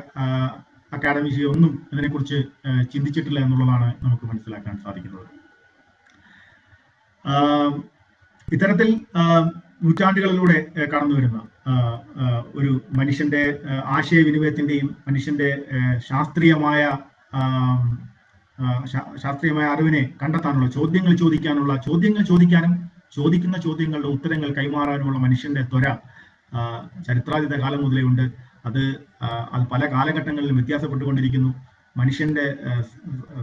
A: അക്കാഡമിക്സിയോ ഒന്നും ഇതിനെക്കുറിച്ച് ചിന്തിച്ചിട്ടില്ല എന്നുള്ളതാണ് നമുക്ക് മനസ്സിലാക്കാൻ സാധിക്കുന്നത്. ഇത്തരത്തിൽ നൂറ്റാണ്ടുകളിലൂടെ കടന്നു വരുന്ന ഒരു മനുഷ്യന്റെ ആശയവിനിമയത്തിന്റെയും മനുഷ്യന്റെ ശാസ്ത്രീയമായ അറിവിനെ കണ്ടെത്താനുള്ള ചോദ്യങ്ങൾ ചോദിക്കാനും ചോദിക്കുന്ന ചോദ്യങ്ങളുടെ ഉത്തരങ്ങൾ കൈമാറാനുമുള്ള മനുഷ്യന്റെ ത്വര ചരിത്രാതീത കാലം മുതലേ ഉണ്ട്. അത് പല കാലഘട്ടങ്ങളിലും വ്യത്യാസപ്പെട്ടുകൊണ്ടിരിക്കുന്നു. മനുഷ്യന്റെ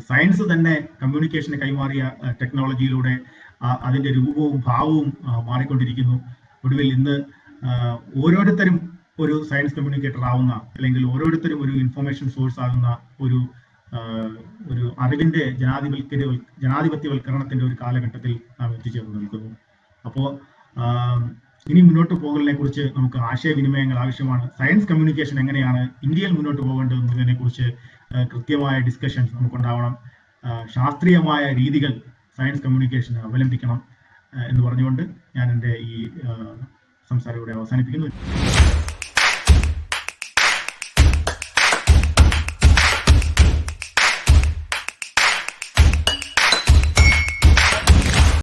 A: സയൻസ് തന്നെ കമ്മ്യൂണിക്കേഷന് കൈമാറിയ ടെക്നോളജിയിലൂടെ അതിന്റെ രൂപവും ഭാവവും മാറിക്കൊണ്ടിരിക്കുന്നു. ഒടുവിൽ ഇന്ന് ഓരോരുത്തരും ഒരു സയൻസ് കമ്മ്യൂണിക്കേറ്റർ ആവുന്ന, അല്ലെങ്കിൽ ഓരോരുത്തരും ഒരു ഇൻഫർമേഷൻ സോഴ്സ് ആകുന്ന ഒരു അറിവിന്റെ ജനാധിപത്യവൽക്കരണത്തിന്റെ ഒരു കാലഘട്ടത്തിൽ നാം എത്തിച്ചേർന്ന് നിൽക്കുന്നു. അപ്പോൾ ഇനി മുന്നോട്ട് പോകലിനെ കുറിച്ച് നമുക്ക് ആശയവിനിമയങ്ങൾ ആവശ്യമാണ്. സയൻസ് കമ്മ്യൂണിക്കേഷൻ എങ്ങനെയാണ് ഇന്ത്യയിൽ മുന്നോട്ട് പോകേണ്ടതെന്നതിനെ കുറിച്ച് കൃത്യമായ ഡിസ്കഷൻസ് നമുക്കുണ്ടാവണം. ശാസ്ത്രീയമായ രീതികൾ സയൻസ് കമ്മ്യൂണിക്കേഷന് അവലംബിക്കണം എന്ന് പറഞ്ഞുകൊണ്ട് ഞാൻ എൻ്റെ ഈ സംസാരം ഇവിടെ അവസാനിപ്പിക്കുന്നു.